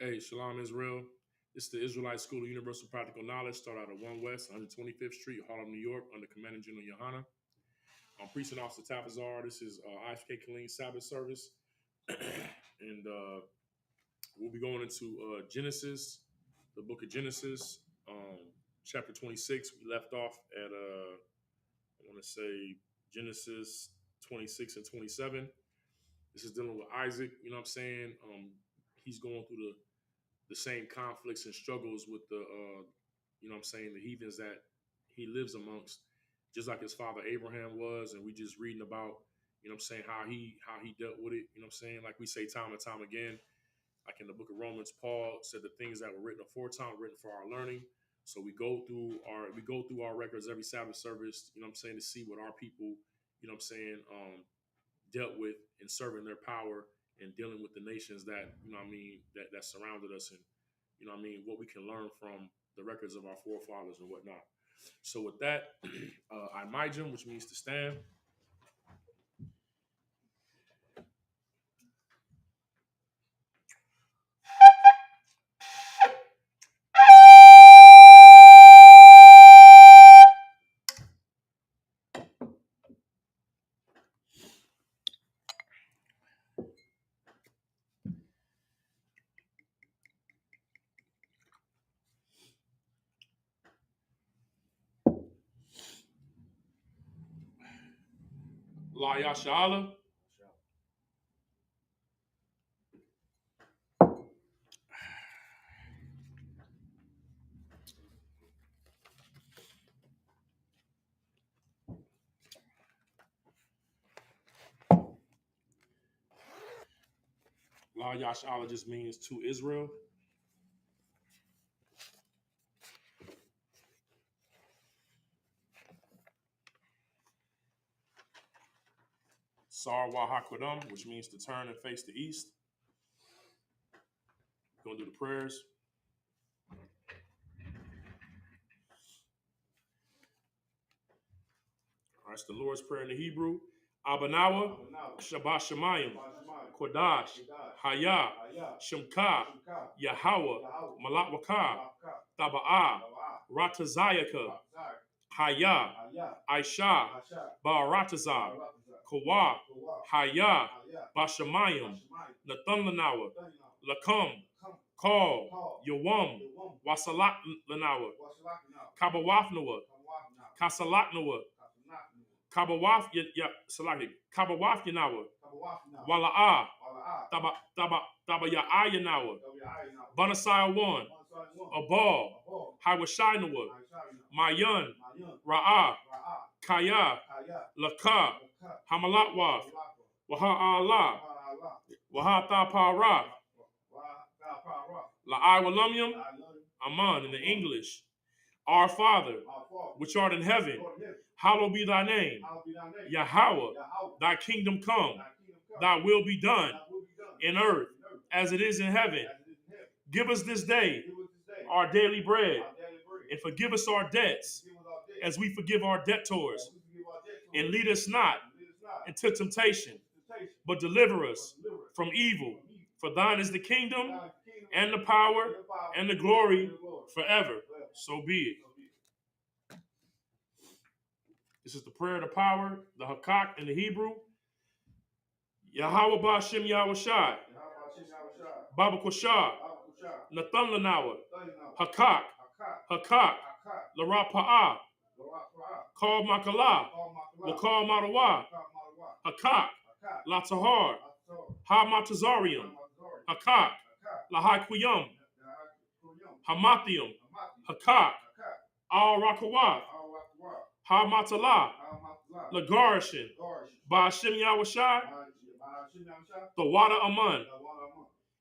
Hey, Shalom Israel. It's the Israelite School of Universal Practical Knowledge, start out of 1 West, 125th Street, Harlem, New York, under Commanding General Yohana. I'm Precinct Officer Tafazar. This is ISUPK Killeen Sabbath service. and we'll be going into Genesis, the book of Genesis, chapter 26. We left off at, I want to say, Genesis 26 and 27. This is dealing with Isaac, you know what I'm saying? He's going through the same conflicts and struggles with the, you know what I'm saying, the heathens that he lives amongst, just like his father Abraham was. And we just reading about, you know what I'm saying, how he dealt with it, you know what I'm saying? Like we say time and time again, like in the book of Romans, Paul said the things that were written aforetime were written for our learning. So we go through our records every Sabbath service, you know what I'm saying, to see what our people, you know what I'm saying, dealt with in serving their power and dealing with the nations that, you know what I mean, that surrounded us, and, you know what I mean, what we can learn from the records of our forefathers and whatnot. So with that, I Imajim, which means to stand. La Yashala. La Yashala just means to Israel. Sarwa HaKodam, which means to turn and face the east. We're going to do the prayers. All right, it's the Lord's Prayer in the Hebrew. Abanawa, Shabbat Shemayim, Kodash, Haya, Shemka, Yahweh, Malakwaka, Taba'ah, Ratazayaka, Haya, Aisha, Baratazar, Kawa, Haya, Bashamayim, Nathan Lakam, Call, Yawam, Wasalat Lanawa, Kabawafnawa, Kasalatnawa, Kabawaf Yanawa, Wala'a, Taba Yanawa, Banasai 1, Abal, Hawashinawa, Mayan, Ra'ah, Kaya, Laka, Hamalatwaf, Waha Allah, Waha Thapara, La'ai Walamyam, Aman in the English. Our Father, which art in heaven, hallowed be thy name. Yahweh, thy kingdom come, thy will be done in earth as it is in heaven. Give us this day our daily bread, and forgive us our debts as we forgive our debtors. And lead us not into temptation, but deliver us from evil. For thine is the kingdom and the power and the glory forever. So be it. This is the prayer of the power, the Hakak in the Hebrew. Yahweh Ba'Shem Yahweh Shai, Baba Koshah, Nathan Lanawa, Hakak, Hakak, Larapa'ah, Kal Makala, Wakal Matawa, Hakak, Latahar, Ha Matazarium, Hakak, Lahai Kuyum, Hamathium, Hakak, Al Rakawat, Ha Matala, Lagarishin, Ba'Shem Yahweh Shai, the water Aman.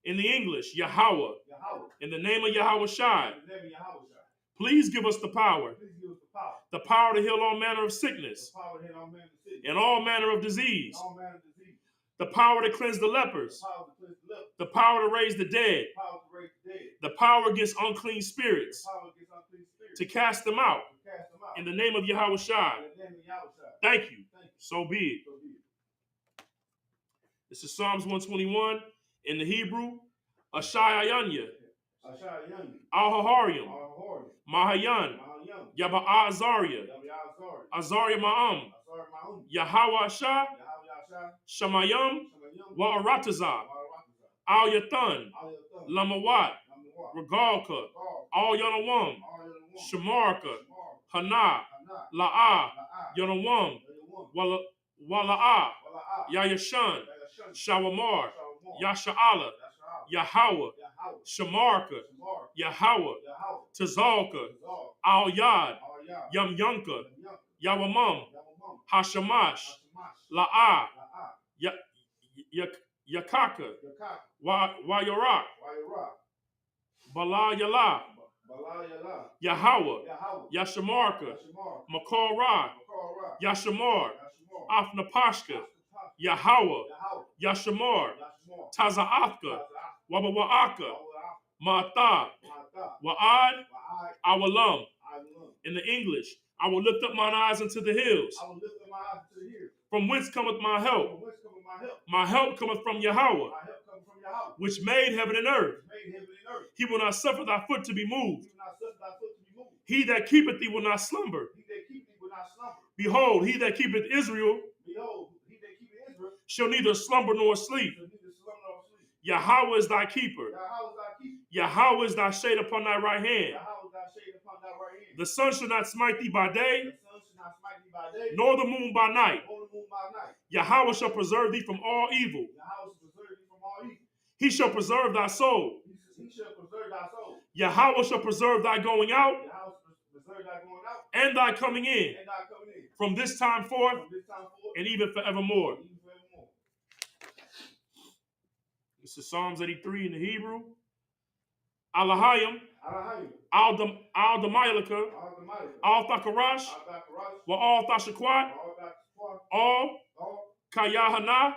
In the English, Yahweh. In the name of Yahweh Shai. Please give us the power. The power to heal all manner of sickness and all manner of disease. The power to cleanse the lepers. The power to raise the dead. The power against unclean spirits. To cast them out. In the name of Yahweh Shai. Thank you. So be it. This is Psalms 121 in the Hebrew. Ashayanya, Al-Haharium, Mahayan, Yaba'a Azaria, Azaria Ma'am, Yahweh Shah, Shamayam, Wa'arataza, Al-Yathan, Lamawat, Regalka, Al-Yanawam, Shamarka, Hana, La'a, Yanawam, Wala'a, Yayashan, Shawamar, Yasha'ala, Yahweh, Shamarka, Yahweh, Tazalka, Al-Yad, Yamyunka, Yawamam, Hashamash, La'a, Yakaka, Wayarak, Bala Yala, Yahweh, Yashamarka, Makorah, Yashamar, Afnapashka, Yahweh, Yashamar, Taza'athka, Wabawa'aka, Ma'atha, Wa'ad, Awalam. In the English, I will lift up mine eyes unto the hills. From whence cometh my help? My help cometh from Yahweh, which made heaven and earth. He will not suffer thy foot to be moved. He that keepeth thee will not slumber. Behold, he that keepeth Israel shall neither slumber nor sleep. Yahweh is thy keeper. Yahweh is thy shade upon thy right hand. The sun shall not smite thee by day, nor the moon by night. Yahweh shall preserve thee from all evil. He shall preserve thy soul. Yahweh shall preserve thy going out and thy coming in from this time forth and even forevermore. This is Psalms 83 in the Hebrew. Alahayim, Al-Damayalika, Al-Thakarash, Wa Al-Thashakwat, Al-Kayahana,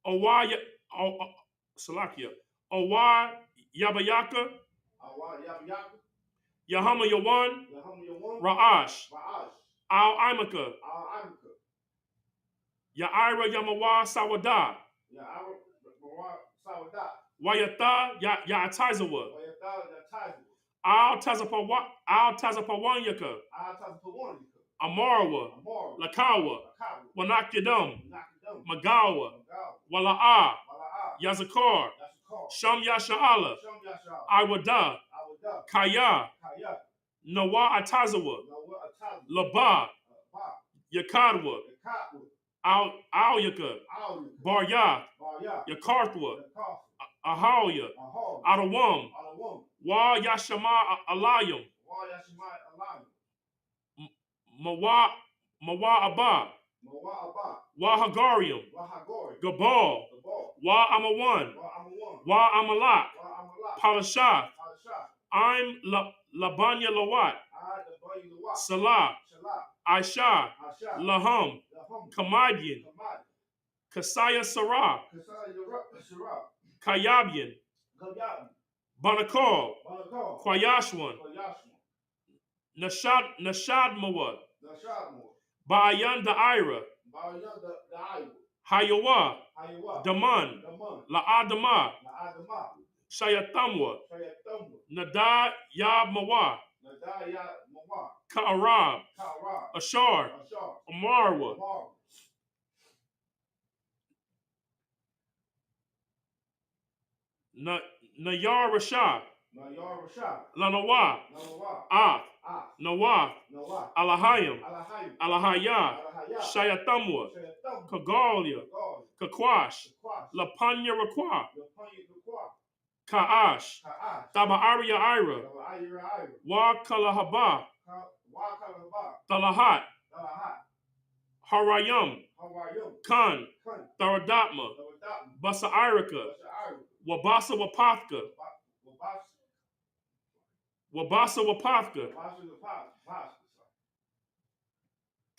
Awaya, Salakia, Awa Yabayaka, Yahama Yawan, Ra'ash, Al-Imaka, Ya'ira Yamawa Sawada, Wayata Ya'atizawa, Al-Tazapawanyaka, Amarwa, Lakawa, Wanakyadam, Magawa, Wala'a, Yazakar, Sham Yasha'ala, Iwada, Kaya, Nawa Atazawa, Laba, Yakadwa, Al-Yaka, Barya, Yakarthwa, Ahawya, Adawam, Wa Yashama Alayam, Mawa Abba, Wa Hagarium, Gabal, Wa Amawan, Wa Amalak, Palashath, I'm Labanya Lawat, Salah, Aisha, Laham, Kamadian, Kasaya Sarah, Kayabian, Banakal, Kwayashwan, Nashadmawad, Ba'ayan Da'ira, Hayawa, Daman, La'adama, Shayatamwa, Nadad Yabmawa, Ka'arab, Ashar, Amarwa, Nayar Rashad, Lanawa, Nawaf, Alahayim, Alahaya, Shayatamwa, Kagalia, Kakwash, Lapanya Rakwa, Ka'ash, Taba'aria Ira, Wa Kalahaba, Talahat, Harayam, Khan, Tharadatma, Basairika, Wabasa Wapathka, Wabasa Wapathka,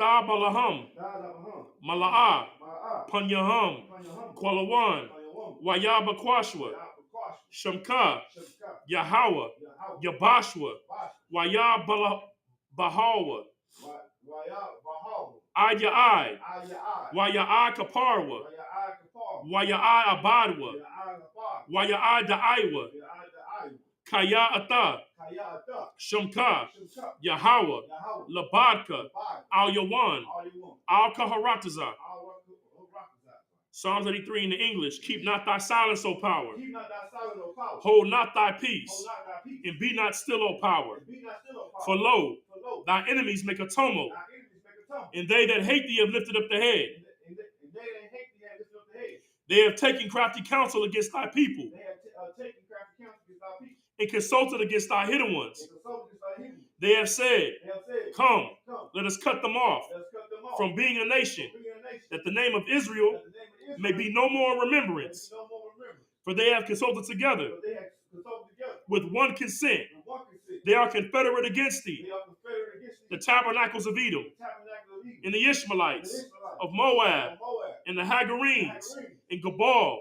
Tabalaham, Mala'a, Panyaham, Kwalawan, Wayaba Kwashwa, Shamka, Yahweh, Yabashwa, Wayab Bahawa, Aya'ai, Waya'ai Kaparwa, Wayai Abadwa, Wayai Da'aiwa, Kaya Ata, Shumka, Yahweh, Labadka, Al Yawan, Al Kaharataza. Psalms 83 in the English. Keep not thy silence, O power. Hold not thy peace. And be not still, O power. For lo, thy enemies make a tumult. And they that hate thee have lifted up the head. They have taken crafty counsel against thy people. And consulted against thy hidden ones. They have said, come, let us cut them off from being a nation, that the name of Israel may be no more in remembrance. For they have consulted together with one consent. They are confederate against thee. The tabernacles of Edom, and the Ishmaelites of Moab, and the Hagarenes, and Gabal,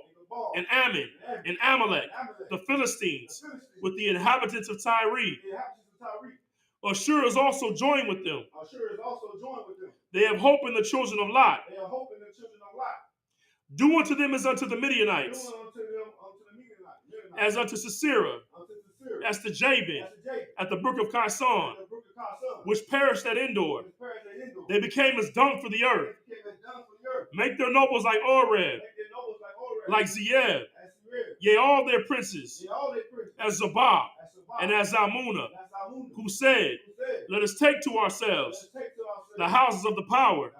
and Ammon, and Amalek, the Philistines, with the inhabitants of Tyre. Ashur is also joined with them. They have hope in the children of Lot. Do unto them as unto the Midianites, as unto Sisera, as to Jabin, at the brook of Kison, which perished at Endor. They became as dung for the earth. Make their nobles like Oreb, like Zeeb, yea, all their princes, as Zabah, and as Zalmunna, who said, let us take to ourselves the houses of the power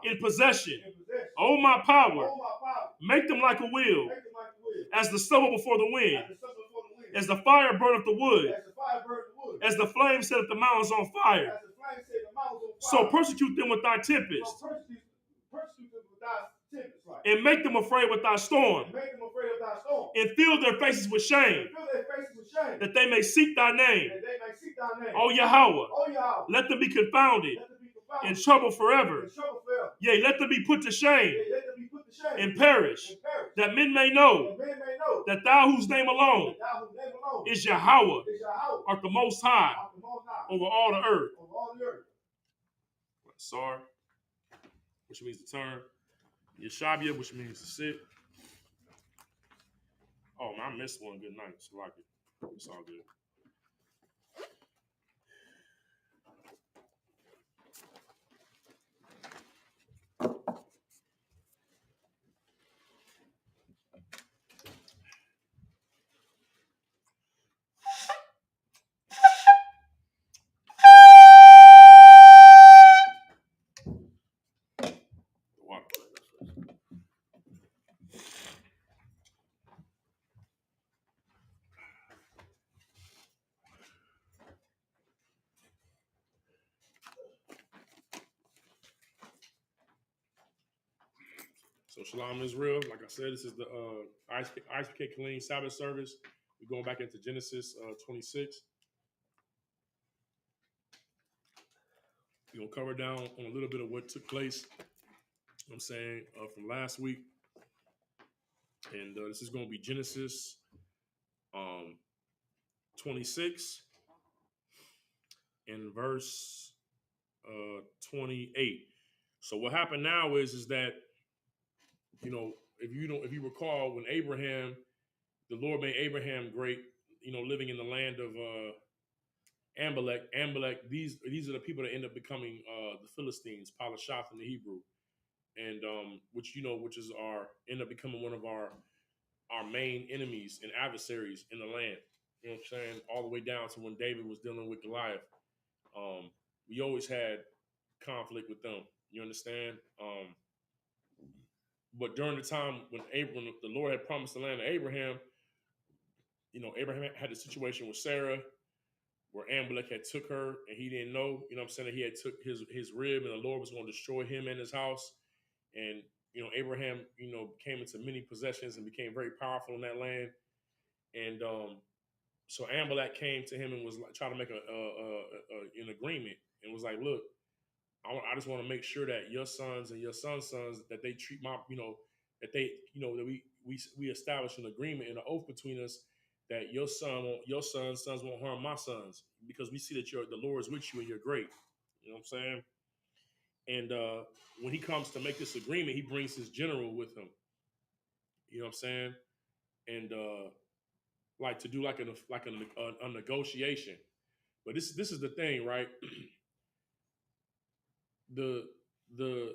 in possession. O my power, make them like a wheel, as the stubble before the wind, as the fire burneth the wood, as the flame setteth the mountains on fire. So persecute them with thy tempest, and make them afraid with thy storm, and fill their faces with shame, that they may seek thy name. O Yahweh, let them be confounded and troubled forever. Yea, let them be put to shame and perish, that men may know that thou whose name alone is Yahweh art the most high over all the earth. Sar, which means to turn. Yeshabia, which means to sit. Oh man, I missed one. Good night. So like it. It's all good. So Shalom Israel, like I said, this is the ISUPK Killeen Sabbath service. We're going back into Genesis 26. We're going to cover down on a little bit of what took place, I'm saying, from last week. And this is going to be Genesis 26 and verse 28. So what happened now is that, you know, if you recall, when Abraham, the Lord made Abraham great, you know, living in the land of Amalek, these are the people that end up becoming the Philistines, Palashath in the Hebrew, and which end up becoming one of our main enemies and adversaries in the land. You know what I'm saying? All the way down to when David was dealing with Goliath. We always had conflict with them. You understand? But during the time when the Lord had promised the land to Abraham, you know, Abraham had a situation with Sarah where Amalek had took her and he didn't know, you know what I'm saying, that he had took his rib and the Lord was going to destroy him and his house. And, you know, Abraham, you know, came into many possessions and became very powerful in that land. And so Amalek came to him and was like, trying to make an agreement and was like, look, I just want to make sure that your sons and your sons' sons, that they treat my, you know, that they, you know, that we establish an agreement and an oath between us that your sons' sons won't harm my sons, because we see that the Lord is with you and you're great. You know what I'm saying? And when he comes to make this agreement, he brings his general with him. You know what I'm saying? And like to do like a negotiation. But this is the thing, right? the the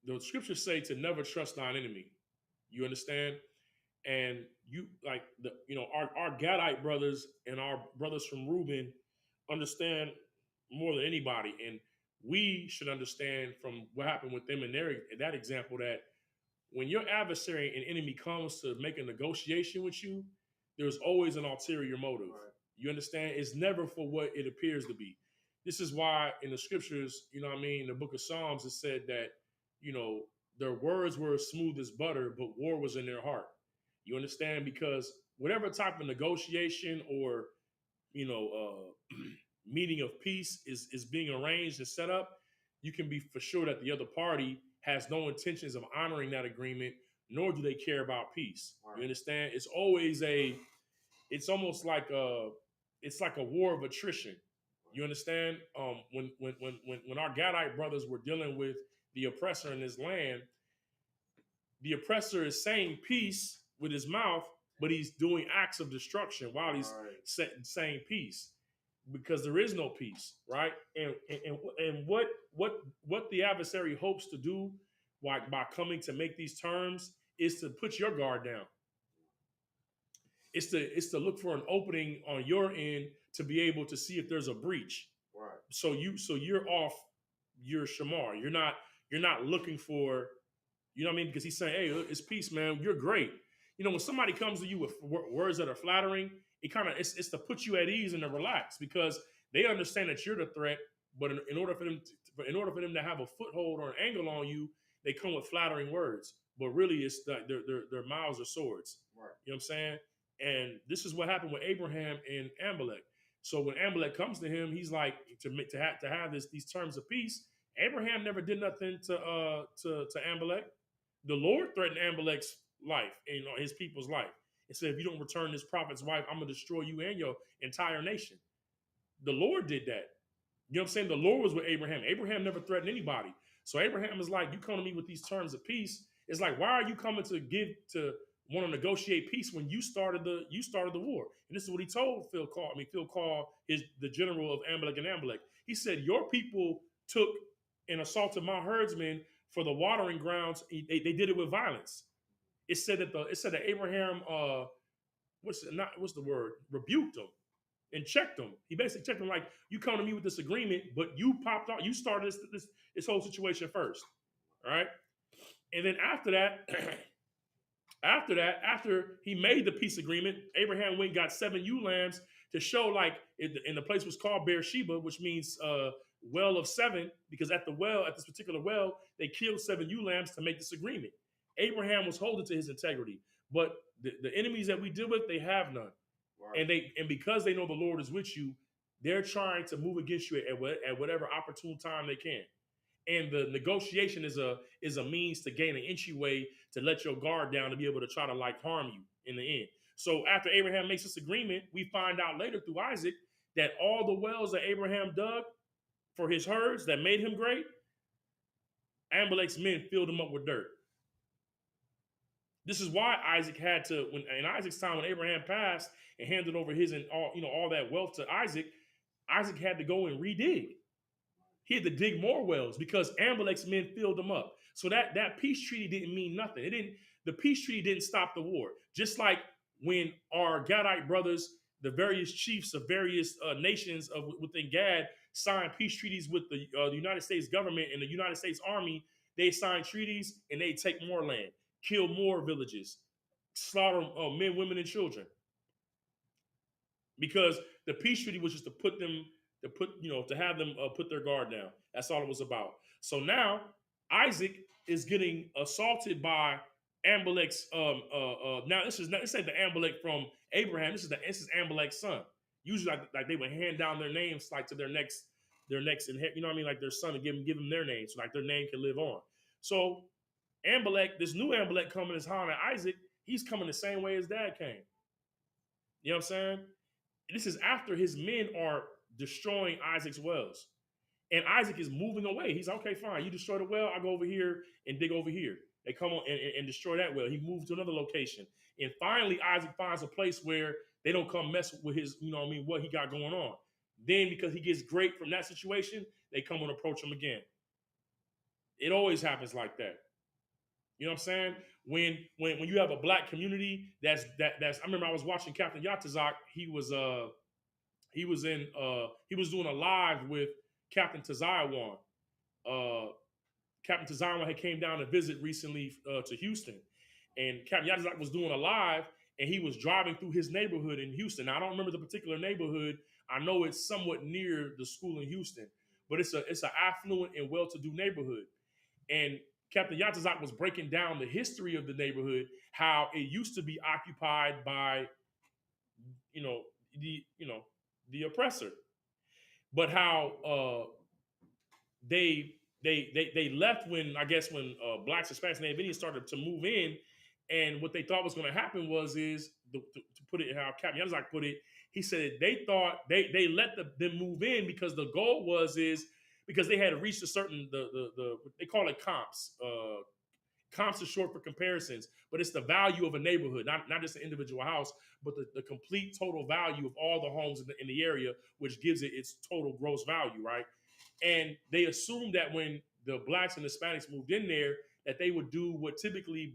the scriptures say to never trust thine enemy. You understand? And you like the our Gadite brothers and our brothers from Reuben understand more than anybody, and we should understand from what happened with them in that example that when your adversary and enemy comes to make a negotiation with you, there's always an ulterior motive. Right. You understand? It's never for what it appears to be. This is why in the scriptures, you know what I mean, in the book of Psalms, it said that, their words were smooth as butter, but war was in their heart. You understand? Because whatever type of negotiation or, meeting of peace is being arranged and set up, you can be for sure that the other party has no intentions of honoring that agreement, nor do they care about peace. Right. You understand? It's almost like it's like a war of attrition. You understand? When our Gadite brothers were dealing with the oppressor in his land, the oppressor is saying peace with his mouth, but he's doing acts of destruction while he's saying peace, because there is no peace, right? And what the adversary hopes to do by coming to make these terms is to put your guard down. It's to look for an opening on your end to be able to see if there's a breach. Right. So you're off your shamar. You're not looking for, you know what I mean? Because he's saying, hey, it's peace, man. You're great. When somebody comes to you with words that are flattering, it's to put you at ease and to relax, because they understand that you're the threat. But in order for them to have a foothold or an angle on you, they come with flattering words. But really, it's their mouths are swords. Right. You know what I'm saying? And this is what happened with Abraham and Amalek. So when Amalek comes to him, he's like to have these terms of peace. Abraham never did nothing to Amalek. The Lord threatened Amalek's life and his people's life. And said, if you don't return this prophet's wife, I'm going to destroy you and your entire nation. The Lord did that. You know what I'm saying? The Lord was with Abraham. Abraham never threatened anybody. So Abraham is like, you come to me with these terms of peace. It's like, why are you coming to want to negotiate peace when you started the war? And this is what he told Phil Call is the general of Amalek and Amalek. He said, your people took and assaulted my herdsmen for the watering grounds. They did it with violence. It said that Abraham rebuked them and checked them. He basically checked them like, you come to me with this agreement, but you popped out, you started this whole situation first. All right. And then after after he made the peace agreement, Abraham went and got 7 ewe lambs to show, like, and the place was called Beersheba, which means well of 7, because at this particular well, they killed 7 ewe lambs to make this agreement. Abraham was holding to his integrity, but the enemies that we deal with, they have none. Right. And because they know the Lord is with you, they're trying to move against you at whatever opportune time they can. And the negotiation is a means to gain an entryway to let your guard down, to be able to try to like harm you in the end. So after Abraham makes this agreement, we find out later through Isaac that all the wells that Abraham dug for his herds that made him great, Amalek's men filled them up with dirt. This is why Isaac had to, in Isaac's time, when Abraham passed and handed over his and all that wealth to Isaac, Isaac had to go and redig. He had to dig more wells because Amalek's men filled them up. So that peace treaty didn't mean nothing. The peace treaty didn't stop the war. Just like when our Gadite brothers, the various chiefs of various nations within Gad, signed peace treaties with the United States government and the United States Army, they signed treaties and they take more land, kill more villages, slaughter men, women, and children. Because the peace treaty was just to have them put their guard down. That's all it was about. So now Isaac is getting assaulted by Amalek's. Now this ain't the Amalek from Abraham. This is Amalek's son. Usually, like they would hand down their names like to their next, you know what I mean, like their son, and give them their name, so like their name can live on. So Amalek, this new Amalek coming is hollering at Isaac. He's coming the same way his dad came. You know what I'm saying? This is after his men are destroying Isaac's wells. And Isaac is moving away. He's okay, fine. You destroy the well, I go over here and dig over here. They come on and destroy that well. He moved to another location. And finally, Isaac finds a place where they don't come mess with his, what he got going on. Then, because he gets great from that situation, they come and approach him again. It always happens like that. You know what I'm saying? When you have a black community that's I remember I was watching Captain Yatazak. He was doing a live with Captain Tazayawan. Captain Tazayawan had came down to visit recently to Houston, and Captain Yatazak was doing a live, and he was driving through his neighborhood in Houston. Now, I don't remember the particular neighborhood. I know it's somewhat near the school in Houston, but it's an affluent and well-to-do neighborhood. And Captain Yatazak was breaking down the history of the neighborhood, how it used to be occupied by, the oppressor, but how they left when, I guess, when blacks, Hispanics, and Indians started to move in, and what they thought was going to happen to put it how Captain Yatazak put it, he said they thought they let them move in because the goal is because they had reached a certain they call it comps. Comps is short for comparisons, but it's the value of a neighborhood, not just an individual house, but the complete total value of all the homes in the area, which gives it its total gross value, right? And they assumed that when the blacks and Hispanics moved in there, that they would do what typically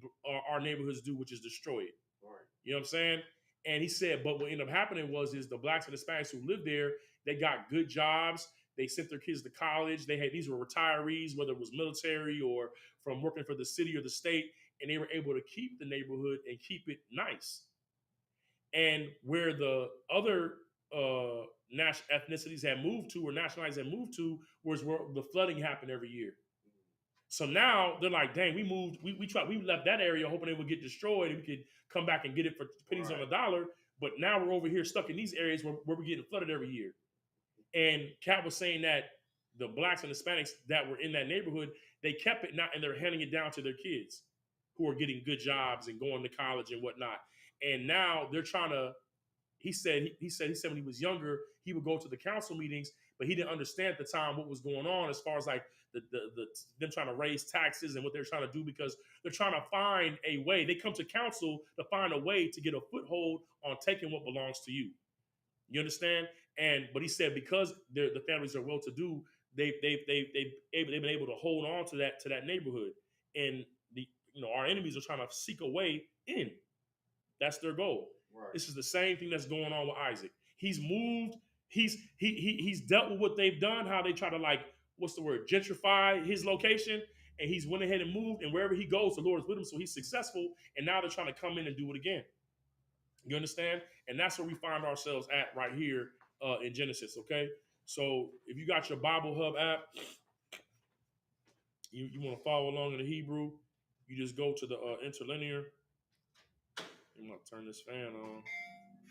our neighborhoods do, which is destroy it. Right. You know what I'm saying? And he said, but what ended up happening is the blacks and Hispanics who lived there, they got good jobs. They sent their kids to college. These were retirees, whether it was military or from working for the city or the state, and they were able to keep the neighborhood and keep it nice. And where the other ethnicities had moved to, or nationalities had moved to, was where the flooding happened every year. So now they're like, dang, we moved, we left that area hoping it would get destroyed and we could come back and get it for pennies on the dollar. But now we're over here stuck in these areas where we're getting flooded every year. And Cat was saying that the blacks and Hispanics that were in that neighborhood, they kept it not, and they're handing it down to their kids who are getting good jobs and going to college and whatnot. And now they're trying to, he said when he was younger, he would go to the council meetings, but he didn't understand at the time what was going on as far as like them trying to raise taxes and what they're trying to do, because they're trying to find a way. They come to council to find a way to get a foothold on taking what belongs to you. You understand? But he said because the families are well to do, they've been able to hold on to that neighborhood, and our enemies are trying to seek a way in. That's their goal. Right. This is the same thing that's going on with Isaac. He's moved. He's dealt with what they've done. How they try to gentrify his location, and he's went ahead and moved. And wherever he goes, the Lord is with him, so he's successful. And now they're trying to come in and do it again. You understand? And that's where we find ourselves at right here in Genesis, okay? So if you got your Bible Hub app, you want to follow along in the Hebrew, you just go to the interlinear. I'm going to turn this fan on.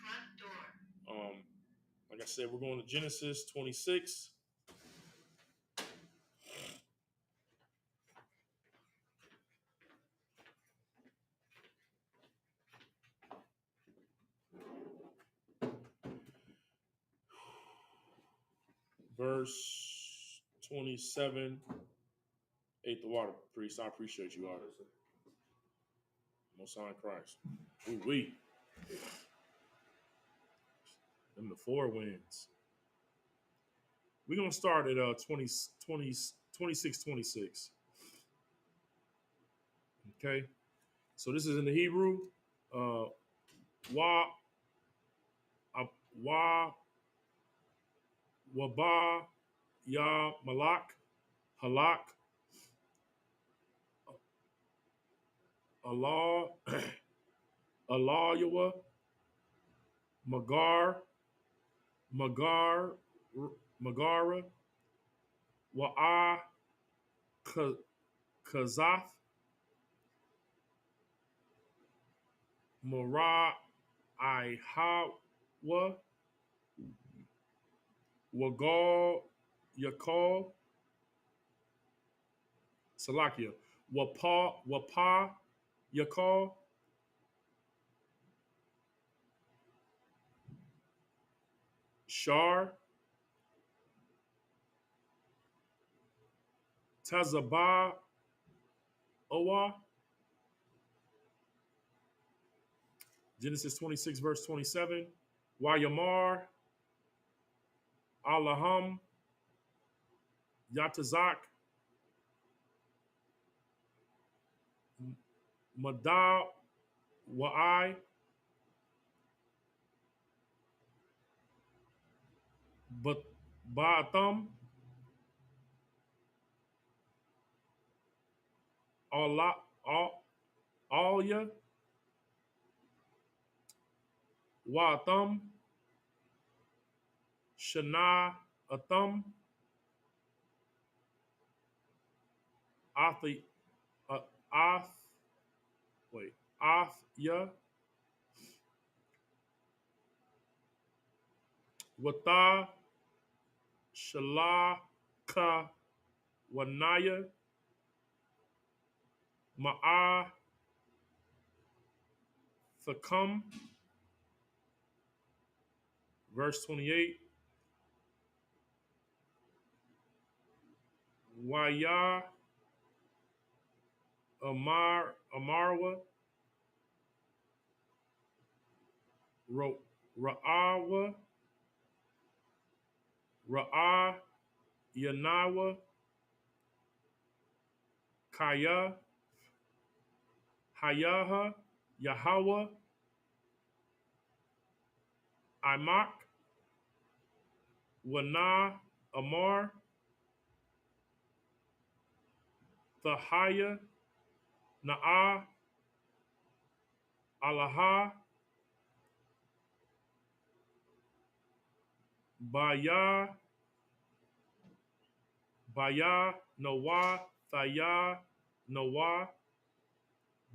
Front door. Like I said, we're going to Genesis 26. Verse 27. Ate the water, priest. I appreciate you, Arthur. Most High Christ. Ooh-wee. Them the four wins. We're going to start at 26. Okay. So this is in the Hebrew. Waba, Ya, Malak, Halak, Allah, Allah, Yawa, Magara, Wa'a, Kazaf, Mara, Ihawa, Wagal, Yakal, Salakia, Wapa, Yakal, Shar, Tazaba, Owa, Genesis 26, verse 27. Wayamar, Allaham, Yatazak, Mada, Wa'ai, but Ba'atham, Allah, Alya, Wa'atham, Shana, Atham, Athi, Ath, wait, Athya, Wata, Shalaka, Wanaya, Ma'a, Thakam, verse 28. Waya, Amarwa, Ra'awa, Ra'a, Yanawa, Kaya, Hayaha, Yahweh, Imak, Wana, Amar, Thahaya, Na'a, Alaha, Baya, Baya, Nawa, Thaya, Nawa,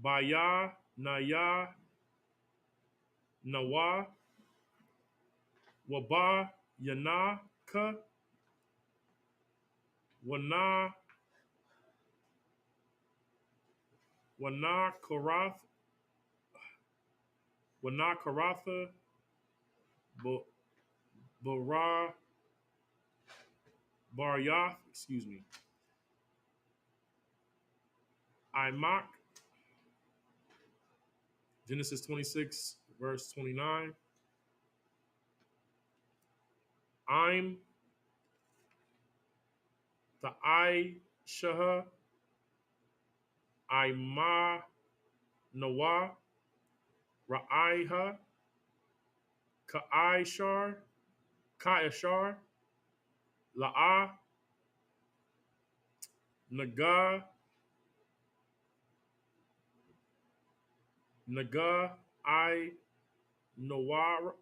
Baya, Naya, Nawa, Waba, Yana, Ka, Wana, Wana, Karath, Wana, Karatha, Bara, Baryath, excuse me, Imak, Genesis 26, verse 29. I'm the I Shaha, Ima Nawa, Ra'aiha, Ka'ishar, Ka'ishar, La'a, Naga, Naga, I Nawar,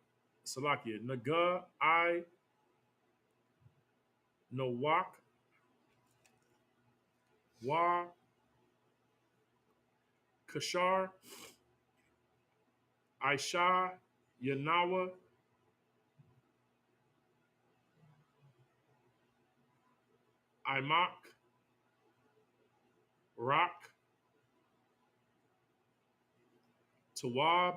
Salakia, Naga, I Nawak, Wa, Kashar, Aisha, Yanawa, Imak, Rak, Tawab,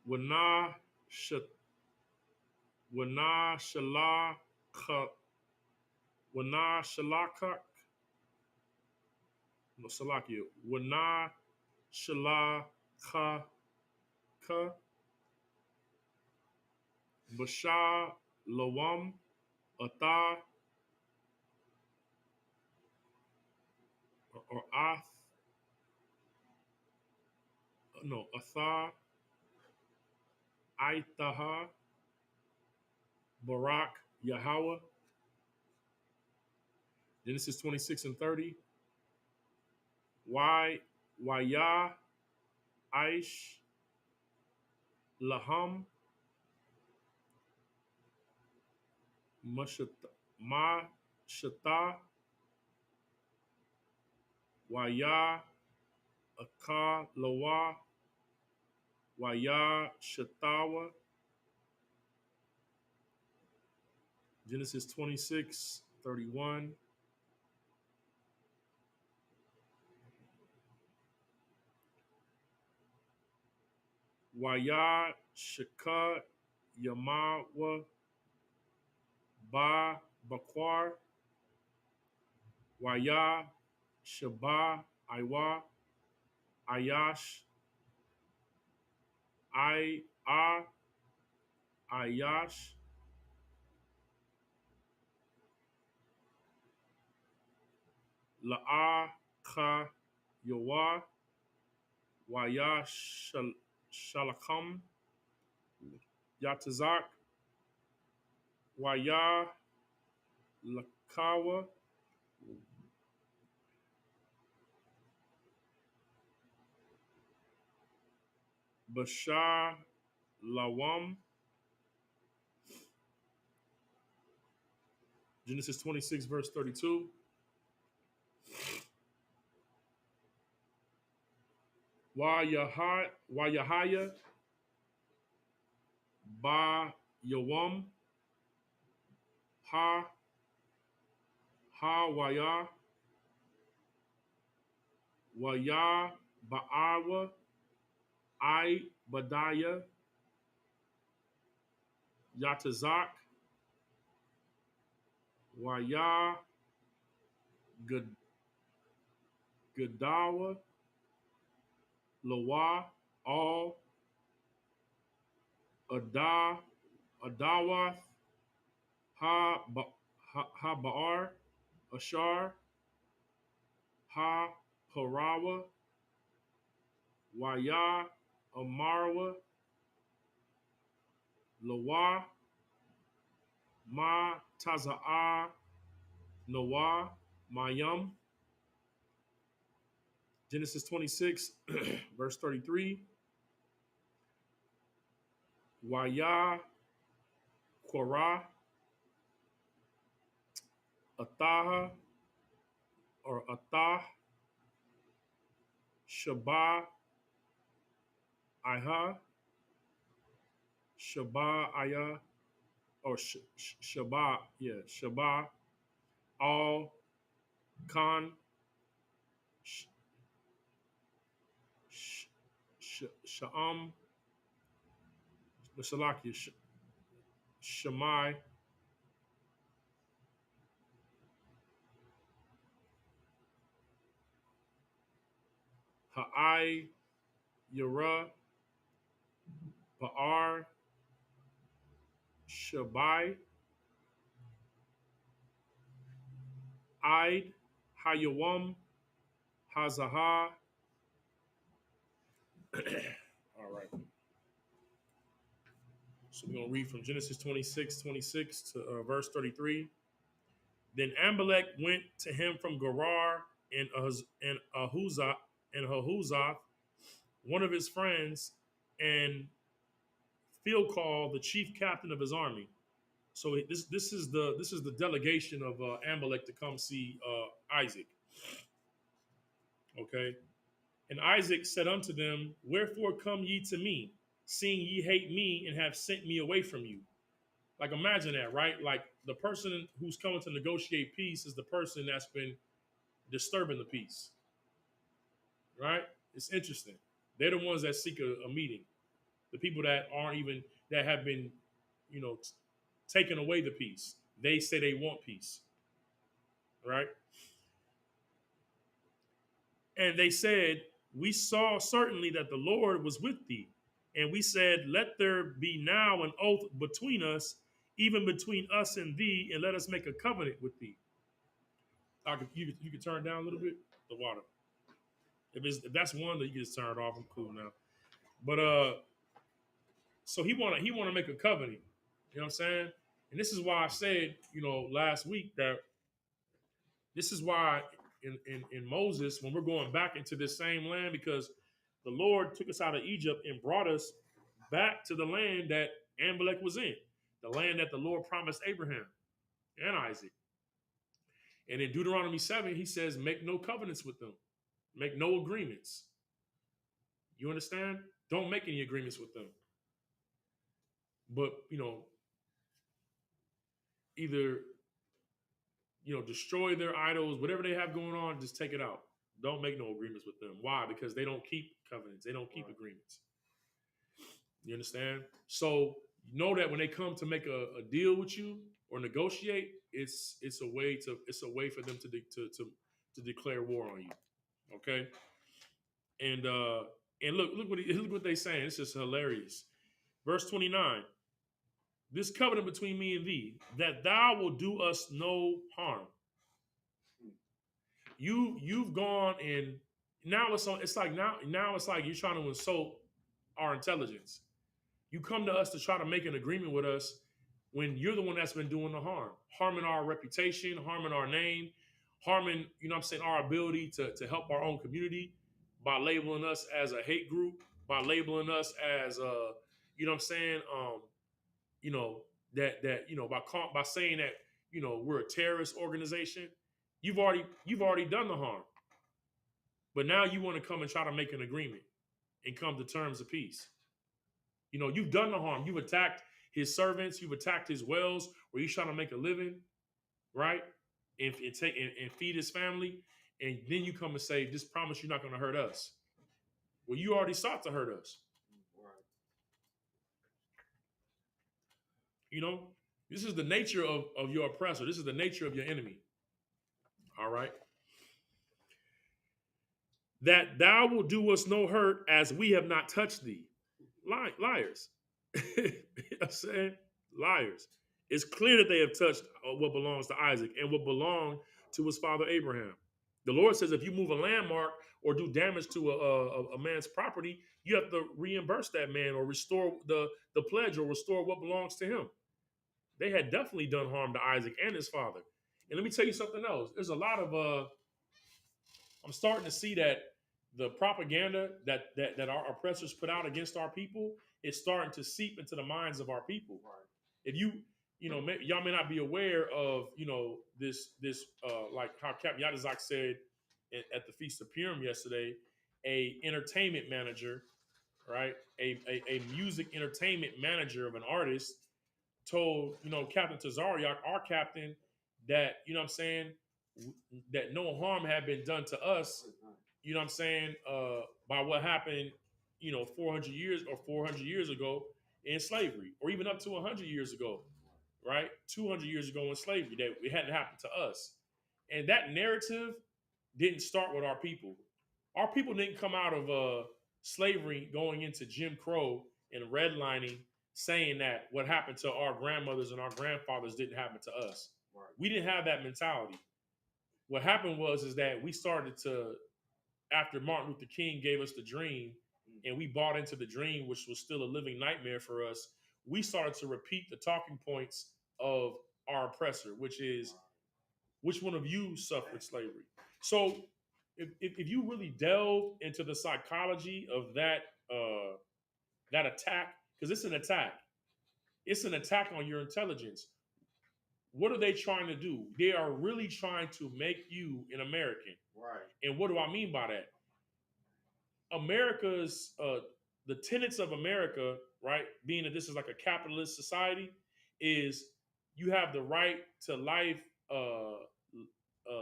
Wana, Wana, Shalak, Wana, Shalakak, no, Salakia, Wana, Shalakaka, Basha, Lawam, Atha, or Ath, no, Atha, Aitaha, Barak, Yahweh. Genesis 26 and 30. Waya, Aish, Laham, Mashata, Waya, Aka, Lawa, Waya, Shatawa. Genesis 26, 31. Waya, Shaka, Yamawa, Ba, Bakwar, Waya, Shaba, Iwa, Ayash, I, A, Ayash, La'a, Ka, Yawa, Waya, Shalakam, Yatazak, Waya, Lakawa, Bashar, Lawam. Genesis 26, verse 32. Wayahaya, Ba Yawam, Ha Waya, Waya Ba'awa, I Badaya, Yatazak, Waya Gadawa, Lawa, All, Adawath, Ha Ba'ar, Ashar, Ha Parawa, Waya Amarwa, Lawa, Ma Taza'a, Noah, Mayam. Genesis 26, verse 33. Waya, Korah, Ataha, or Atah, Shabah, Iha, Shabah, Ayah, or Shabah, yeah, Shabah, Al, Khan, Sha'am, Salaki, Shammai, Ha'ai, Yara, Ba'ar, Shabai, Aid, Hayawam, Hazaha. All right. So we're going to read from Genesis 26 to verse 33. Then Amalek went to him from Gerar and Ahuzath, one of his friends, and Philcol, the chief captain of his army. So this is the delegation of Amalek to come see Isaac. Okay, and Isaac said unto them, "Wherefore come ye to me, seeing ye hate me and have sent me away from you?" Like imagine that, right? Like the person who's coming to negotiate peace is the person that's been disturbing the peace, right? It's interesting. They're the ones that seek a meeting. The people that aren't even that have been, you know, taking away the peace. They say they want peace, right? And they said, "We saw certainly that the Lord was with thee, and we said, Let there be now an oath between us, even between us and thee, and let us make a covenant with thee." You can turn down a little bit the water. If that's one that you can just turn it off, I'm cool now. But so he wanna make a covenant. You know what I'm saying? And this is why I said, last week that this is why in Moses, when we're going back into this same land, because the Lord took us out of Egypt and brought us back to the land that Amalek was in, the land that the Lord promised Abraham and Isaac. And in Deuteronomy 7, he says, make no covenants with them. Make no agreements. You understand? Don't make any agreements with them. But, either, destroy their idols, whatever they have going on, just take it out. Don't make no agreements with them. Why? Because they don't keep covenants. They don't keep agreements. You understand? So know that when they come to make a deal with you or negotiate, it's a way for them to declare war on you. Okay. And look what they saying. It's just hilarious. Verse 29. This covenant between me and thee, that thou will do us no harm. You've gone and now it's like now it's like you're trying to insult our intelligence. You come to us to try to make an agreement with us when you're the one that's been doing the harm, harming our reputation, harming our name, harming, you know what I'm saying, our ability to help our own community by labeling us as a hate group, by labeling us as you know what I'm saying, you know, by saying that, you know, we're a terrorist organization. You've already done the harm. But now you want to come and try to make an agreement and come to terms of peace. You know, you've done the harm. You've attacked his servants. You've attacked his wells where he's trying to make a living, right? And feed his family. And then you come and say, just promise you're not going to hurt us. Well, you already sought to hurt us. You know, this is the nature of your oppressor. This is the nature of your enemy. All right. That thou will do us no hurt as we have not touched thee. Liars. You know what I'm saying? Liars. It's clear that they have touched what belongs to Isaac and what belonged to his father Abraham. The Lord says if you move a landmark or do damage to a man's property, you have to reimburse that man or restore the pledge or restore what belongs to him. They had definitely done harm to Isaac and his father. And let me tell you something else. There's a lot of I'm starting to see that the propaganda that our oppressors put out against our people is starting to seep into the minds of our people. If y'all may not be aware of, this like how Captain Yadazak said at the Feast of Purim yesterday, a entertainment manager, right? A music entertainment manager of an artist told, Captain Tazariak, our captain, that, you know what I'm saying, that no harm had been done to us, you know what I'm saying, by what happened, 400 years ago in slavery, or even up to 100 years ago, right? 200 years ago in slavery, that it hadn't happened to us. And that narrative didn't start with our people. Our people didn't come out of slavery going into Jim Crow and redlining saying that what happened to our grandmothers and our grandfathers didn't happen to us. Right. We didn't have that mentality. What happened is that we started to, after Martin Luther King gave us the dream and we bought into the dream, which was still a living nightmare for us, we started to repeat the talking points of our oppressor, which is, which one of you suffered slavery? So if you really delve into the psychology of that attack, because it's an attack. It's an attack on your intelligence. What are they trying to do? They are really trying to make you an American. Right. And what do I mean by that? America's, the tenets of America, right, being that this is like a capitalist society, is you have the right to life,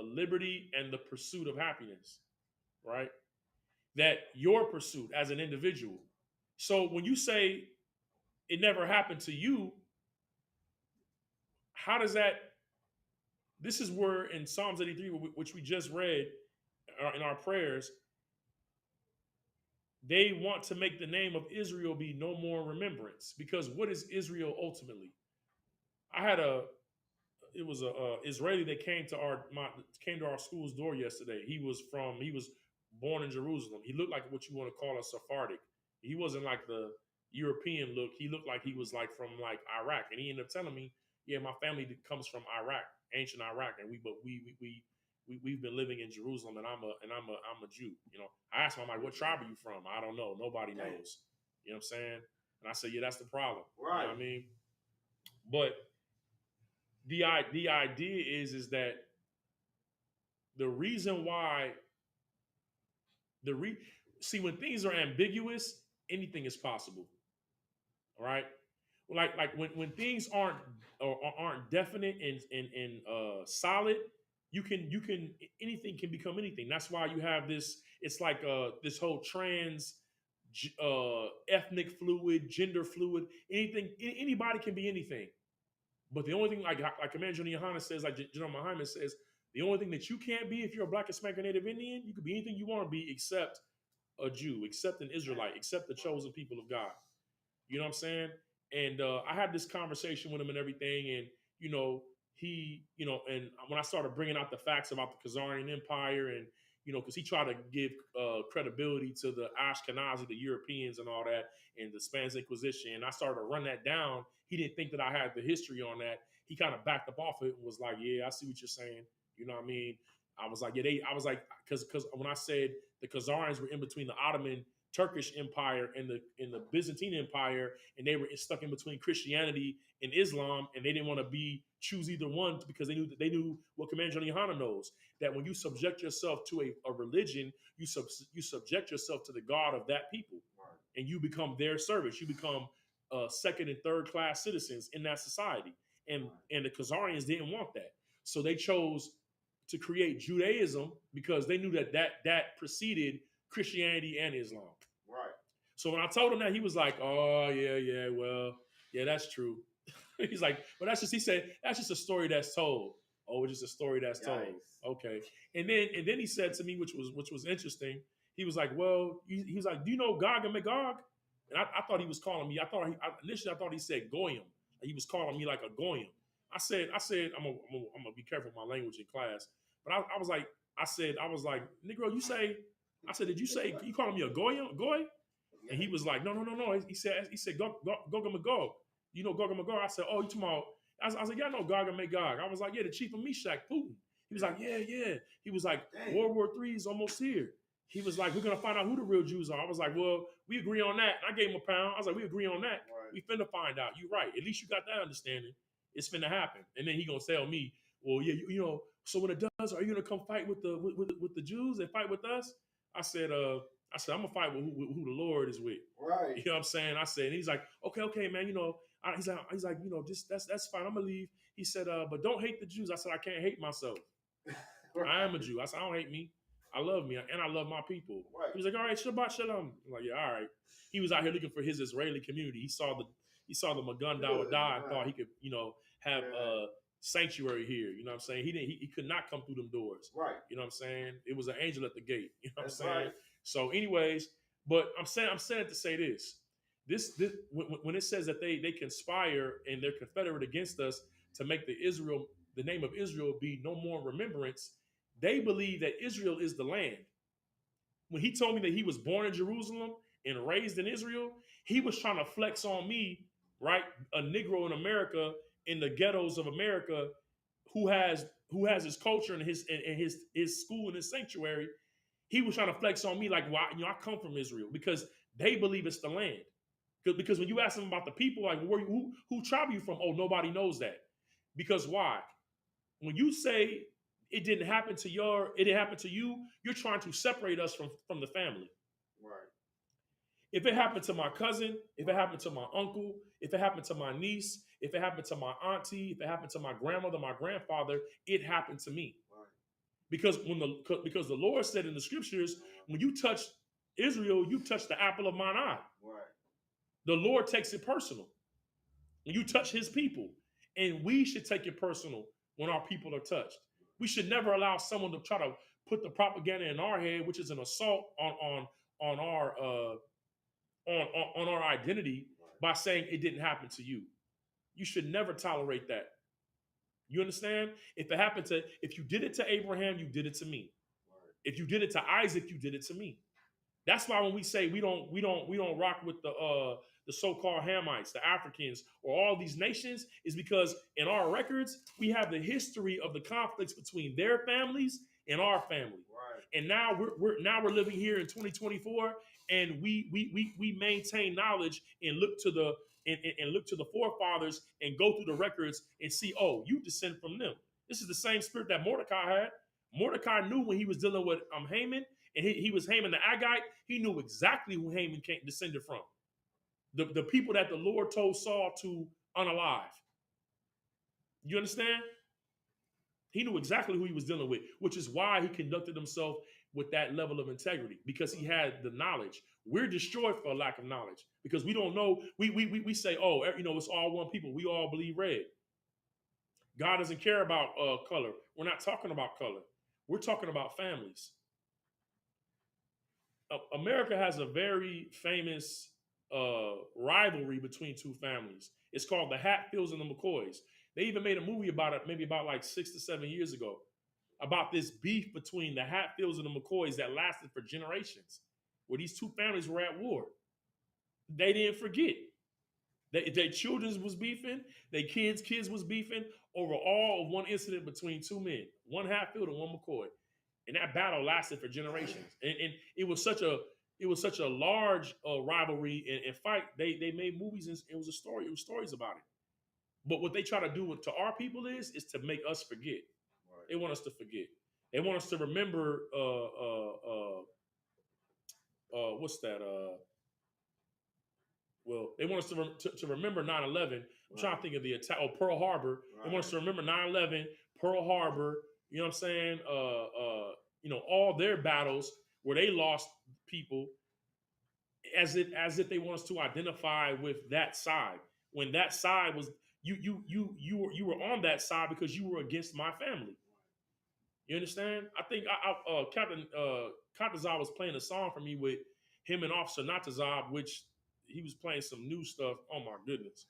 liberty, and the pursuit of happiness, right? That your pursuit as an individual. So when you say it never happened to you, how does that? This is where in Psalms 83, which we just read in our prayers, they want to make the name of Israel be no more in remembrance. Because what is Israel ultimately? It was a Israeli that came to our school's door yesterday. He was born in Jerusalem. He looked like what you want to call a Sephardic. He wasn't like the European look. He looked like he was like from like Iraq. And he ended up telling me, yeah, my family comes from Iraq, ancient Iraq, and we've been living in Jerusalem, and I'm a Jew. I asked him, I'm like, what tribe are you from? I don't know. Nobody knows. You know what I'm saying? And I said, yeah, that's the problem. Right. You know what I mean? But the idea is that the reason why see, when things are ambiguous, anything is possible. All right. Like when things aren't definite and solid, you can anything can become anything. That's why you have this. It's like this whole trans, ethnic fluid, gender fluid. Anything, anybody can be anything. But the only thing, like Commander General Yohana says, like General Muhammad says, the only thing that you can't be if you're a Black Hispanic or Native Indian, you could be anything you want to be except a Jew, except an Israelite, except the chosen people of God. You know what I'm saying? And I had this conversation with him and everything, and you know, and when I started bringing out the facts about the Khazarian Empire, and because he tried to give credibility to the Ashkenazi, the Europeans, and all that, and the Spanish Inquisition, and I started to run that down. He didn't think that I had the history on that. He kind of backed up off it and was like, "Yeah, I see what you're saying." You know what I mean? I was like, "Yeah, I was like, because when I said the Khazarians were in between the Ottoman Turkish Empire and the Byzantine Empire, and they were stuck in between Christianity and Islam, and they didn't want to choose either one because they knew what Commander Johnny Hanna knows, that when you subject yourself to a religion, you subject yourself to the God of that people, right, and you become their servants. You become second and third class citizens in that society, and right, and the Khazarians didn't want that, so they chose to create Judaism because they knew that preceded Christianity and Islam. Right. So when I told him that, he was like, "Oh yeah, well, yeah, that's true." He's like, "But he said, that's just a story that's told." Oh, it's just a story that's told. Okay. And then he said to me, which was interesting. He was like, "Well," he was like, "Do you know Gog and Magog?" And I thought he was calling me. Initially I thought he said Goyim. He was calling me like a Goyim. I said, I'm gonna be careful with my language in class. But I was like, Negro, you say, I said, did you say you calling me a goy? And he was like, no. He said, Gog and Magog. You know Gog and Magog? I said, oh, you talking about? I was like, yeah, I know Gog and Magog. I was like, yeah, the chief of Meshach, Putin. He was like, yeah. He was like, World War III is almost here. He was like, we're gonna find out who the real Jews are. I was like, well, we agree on that. And I gave him a pound. I was like, we agree on that. Right. We finna find out. You're right. At least you got that understanding. It's finna happen. And then he gonna tell me, well, yeah, you know. So when it does, are you gonna come fight with the Jews and fight with us? I said, I'm gonna fight with who the Lord is with. Right. You know what I'm saying? I said, and he's like, okay, man. He's like, just that's fine. I'm gonna leave. He said, but don't hate the Jews. I said, I can't hate myself. Right. I am a Jew. I said, I don't hate me. I love me, and I love my people. Right. He was like, all right, Shabbat Shalom. I'm like, yeah, all right. He was out here looking for his Israeli community. He saw the Magun Dawah and thought he could, have sanctuary here. You know what I'm saying? He could not come through them doors. Right. You know what I'm saying? It was an angel at the gate. You know what I'm saying? Right. So, anyways, but I'm saying to say this when it says that they conspire and they're confederate against us to make the name of Israel be no more remembrance, they believe that Israel is the land. When he told me that he was born in Jerusalem and raised in Israel, he was trying to flex on me, right? A Negro in America, in the ghettos of America, who has his culture and his school and his sanctuary. He was trying to flex on me like, well, I come from Israel, because they believe it's the land. Because when you ask them about the people, like, who tribe are you from? Oh, nobody knows that. Because why? When you say it didn't happen to you, you're trying to separate us from the family. Right. If it happened to my cousin, if it happened to my uncle, if it happened to my niece, if it happened to my auntie, if it happened to my grandmother, my grandfather, it happened to me. Right. Because the Lord said in the scriptures, when you touch Israel, you touch the apple of mine eye. Right. The Lord takes it personal when you touch his people. And we should take it personal when our people are touched. We should never allow someone to try to put the propaganda in our head, which is an assault on our identity, by saying it didn't happen to you. You should never tolerate that. You understand? If you did it to Abraham, you did it to me. If you did it to Isaac, you did it to me. That's why when we say we don't rock with the so-called Hamites, the Africans, or all these nations, is because in our records we have the history of the conflicts between their families and our family. Right. And now we're living here in 2024, and we maintain knowledge and look to the forefathers and go through the records and see, oh, you descend from them. This is the same spirit that Mordecai had. Mordecai knew when he was dealing with Haman, and he was Haman the Agagite. He knew exactly who Haman descended from. The people that the Lord told Saul to unalive. You understand? He knew exactly who he was dealing with, which is why he conducted himself with that level of integrity, because he had the knowledge. We're destroyed for a lack of knowledge because we don't know. We say, oh, it's all one people. We all believe red. God doesn't care about color. We're not talking about color. We're talking about families. America has a very famous rivalry between two families. It's called the Hatfields and the McCoys. They even made a movie about it, maybe about like 6 to 7 years ago, about this beef between the Hatfields and the McCoys that lasted for generations, where these two families were at war. They didn't forget. Their children was beefing, their kids was beefing over all of one incident between two men, one Hatfield and one McCoy. And that battle lasted for generations. And it was such a large rivalry and fight. They made movies and it was a story. It was stories about it. But what they try to do to our people is to make us forget. Right. They want us to forget. They want us to remember what's that? Well, they want us to remember 9/11. I'm trying to think of the attack. Oh, Pearl Harbor. Right. They want us to remember 9/11, Pearl Harbor. You know what I'm saying? All their battles where they lost people, as if they want us to identify with that side. When that side was you were on that side because you were against my family. You understand? I think Captain Katazab was playing a song for me with him and Officer Natazab, which he was playing some new stuff. Oh my goodness.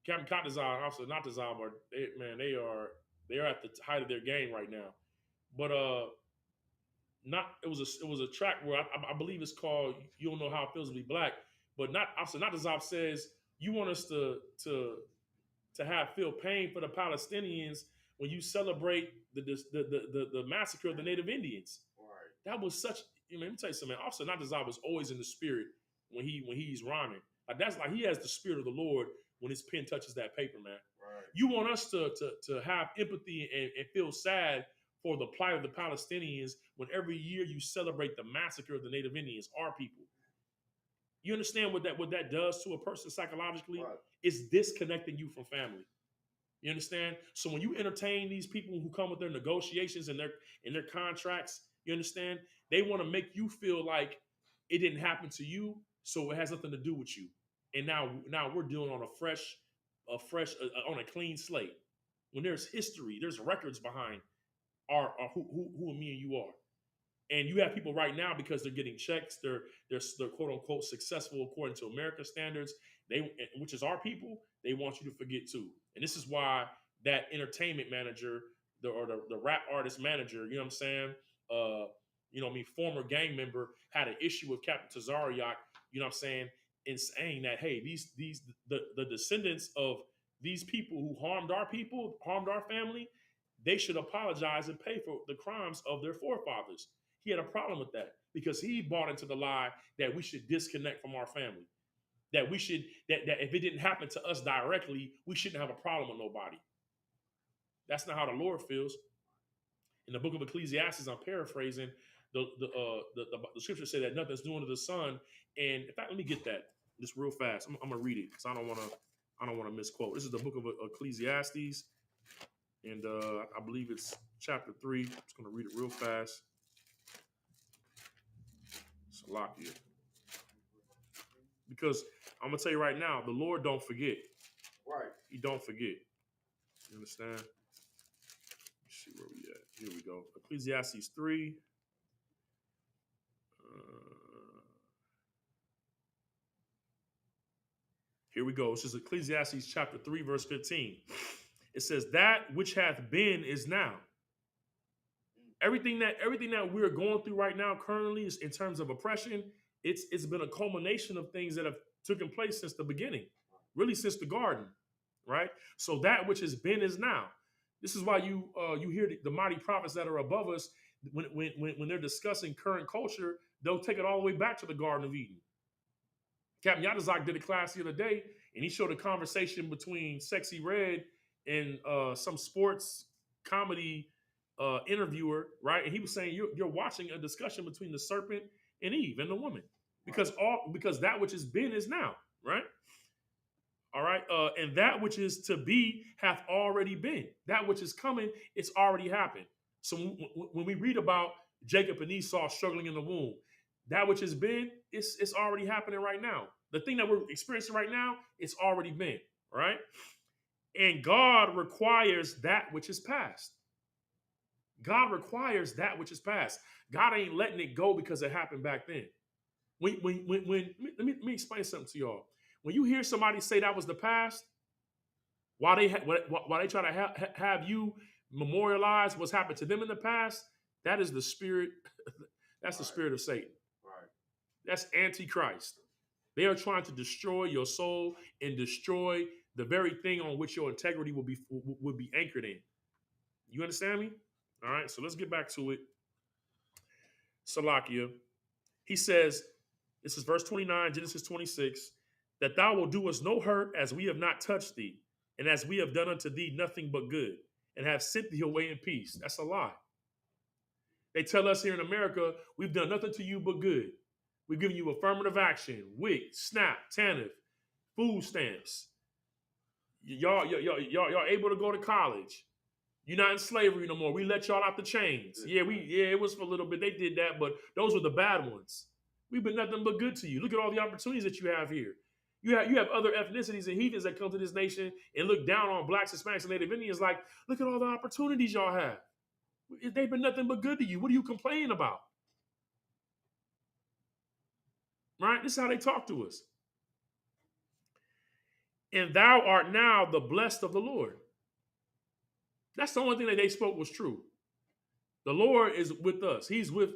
Captain Katazab and Officer Natazab they are at the height of their game right now. But it was a track where I believe it's called "You Don't Know How It Feels to Be Black." But Officer Natazab says you want us to feel pain for the Palestinians when you celebrate the massacre of the Native Indians. Right. That was such. Let me tell you something. Officer Natazab was always in the spirit when he's rhyming. That's like he has the spirit of the Lord when his pen touches that paper, man. Right. You want us to have empathy and feel sad for the plight of the Palestinians when every year you celebrate the massacre of the Native Indians, our people. You understand what that does to a person psychologically? Right. It's disconnecting you from family. You understand? So when you entertain these people who come with their negotiations and their contracts, you understand? They want to make you feel like it didn't happen to you, so it has nothing to do with you. And now we're dealing on on a clean slate. When there's history, there's records behind who me and you are. And you have people right now because they're getting checks, they're quote unquote successful according to American standards, which is our people, they want you to forget too. And this is why that entertainment manager, the rap artist manager, you know what I'm saying? Former gang member had an issue with Captain Tazariak, you know what I'm saying, in saying that, hey, the descendants of these people who harmed our people, harmed our family, they should apologize and pay for the crimes of their forefathers. He had a problem with that because he bought into the lie that we should disconnect from our family. That that if it didn't happen to us directly, we shouldn't have a problem with nobody. That's not how the Lord feels. In the book of Ecclesiastes, I'm paraphrasing, the scripture say that nothing's new under the sun. And in fact, let me get that just real fast. I'm gonna read it because I don't want to misquote. This is the book of Ecclesiastes, and I believe it's chapter 3. I'm just gonna read it real fast. Salakia. Because I'm gonna tell you right now, the Lord don't forget. Right. He don't forget. You understand? Let's see where we at. Here we go. Ecclesiastes 3. Here we go. This is Ecclesiastes chapter 3, verse 15. It says, that which hath been is now. Everything that we're going through right now currently is in terms of oppression. It's been a culmination of things that have taken place since the beginning, really since the garden, right? So that which has been is now. This is why you hear the mighty prophets that are above us when they're discussing current culture, they'll take it all the way back to the Garden of Eden. Captain Yadazak did a class the other day, and he showed a conversation between Sexy Red and some sports comedy interviewer, right? And he was saying you're watching a discussion between the serpent and Eve and the woman, because that which has been is now, right? All right, and that which is to be hath already been. That which is coming, it's already happened. So when we read about Jacob and Esau struggling in the womb, that which has been, it's already happening right now. The thing that we're experiencing right now, it's already been, right? And God requires that which is past. God requires that which is past. God ain't letting it go because it happened back then. Let me explain something to y'all. When you hear somebody say that was the past, while they try to have you memorialize what's happened to them in the past, that is the spirit. That's the spirit of Satan. Right. That's antichrist. They are trying to destroy your soul and destroy the very thing on which your integrity will be anchored in. You understand me? All right. So let's get back to it. Salakia. He says, this is verse 29, Genesis 26, that thou wilt do us no hurt as we have not touched thee, and as we have done unto thee nothing but good, and have sent thee away in peace. That's a lie. They tell us here in America, we've done nothing to you but good. We've given you affirmative action, WIC, SNAP, TANF, food stamps. Y'all able to go to college. You're not in slavery no more. We let y'all out the chains. Yeah, it was for a little bit. They did that, but those were the bad ones. We've been nothing but good to you. Look at all the opportunities that you have here. You have other ethnicities and heathens that come to this nation and look down on blacks, Hispanics, and Native Indians like, look at all the opportunities y'all have. They've been nothing but good to you. What are you complaining about? Right? This is how they talk to us. And thou art now the blessed of the Lord. That's the only thing that they spoke was true. The Lord is with us. He's with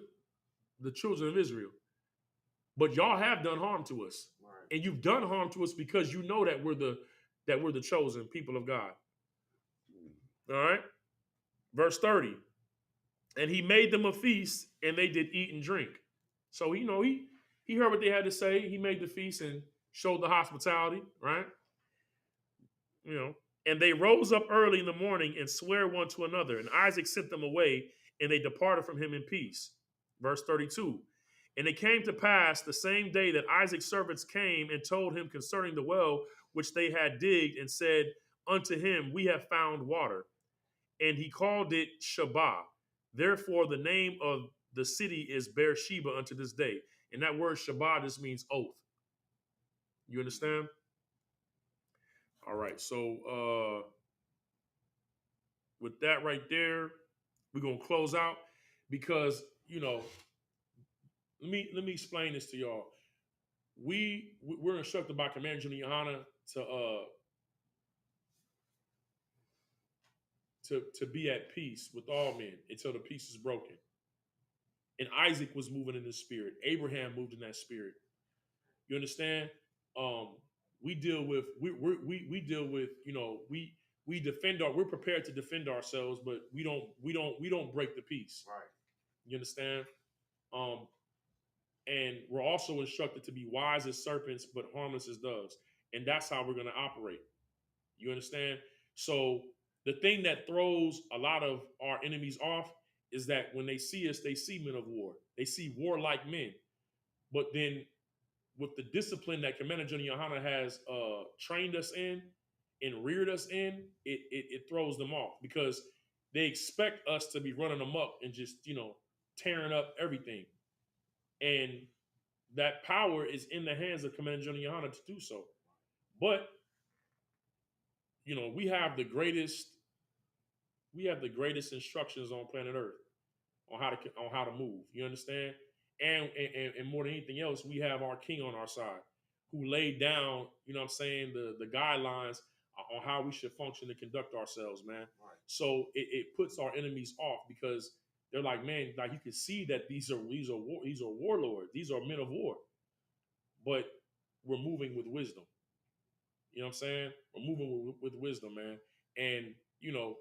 the children of Israel. But y'all have done harm to us. Right. And you've done harm to us because you know that we're the chosen people of God. All right? Verse 30. And he made them a feast, and they did eat and drink. So, he heard what they had to say. He made the feast and showed the hospitality, right? And they rose up early in the morning and sware one to another. And Isaac sent them away, and they departed from him in peace. Verse 32. And it came to pass the same day that Isaac's servants came and told him concerning the well which they had digged, and said unto him, we have found water. And he called it Shabbat. Therefore, the name of the city is Beersheba unto this day. And that word Shabbat just means oath. You understand? All right. So with that right there, we're gonna close out because let me explain this to y'all. We're instructed by Commander General Yohana to be at peace with all men until the peace is broken. And Isaac was moving in the spirit. Abraham moved in that spirit. You understand? We deal with we're prepared to defend ourselves, but we don't break the peace. Right. You understand? And we're also instructed to be wise as serpents, but harmless as doves. And that's how we're going to operate. You understand? So the thing that throws a lot of our enemies off is that when they see us, they see men of war. They see warlike men. But then with the discipline that Commander General Yohana has trained us in and reared us in, it throws them off because they expect us to be running amok and just, tearing up everything. And that power is in the hands of Commander General Yohana to do so. But, we have the greatest instructions on planet Earth on how to move. You understand? And more than anything else, we have our king on our side who laid down, the guidelines on how we should function and conduct ourselves, man. Right. So it puts our enemies off because they're like, man, like you can see that these are warlords. These are men of war. But we're moving with wisdom. You know what I'm saying? We're moving with wisdom, man. And we'll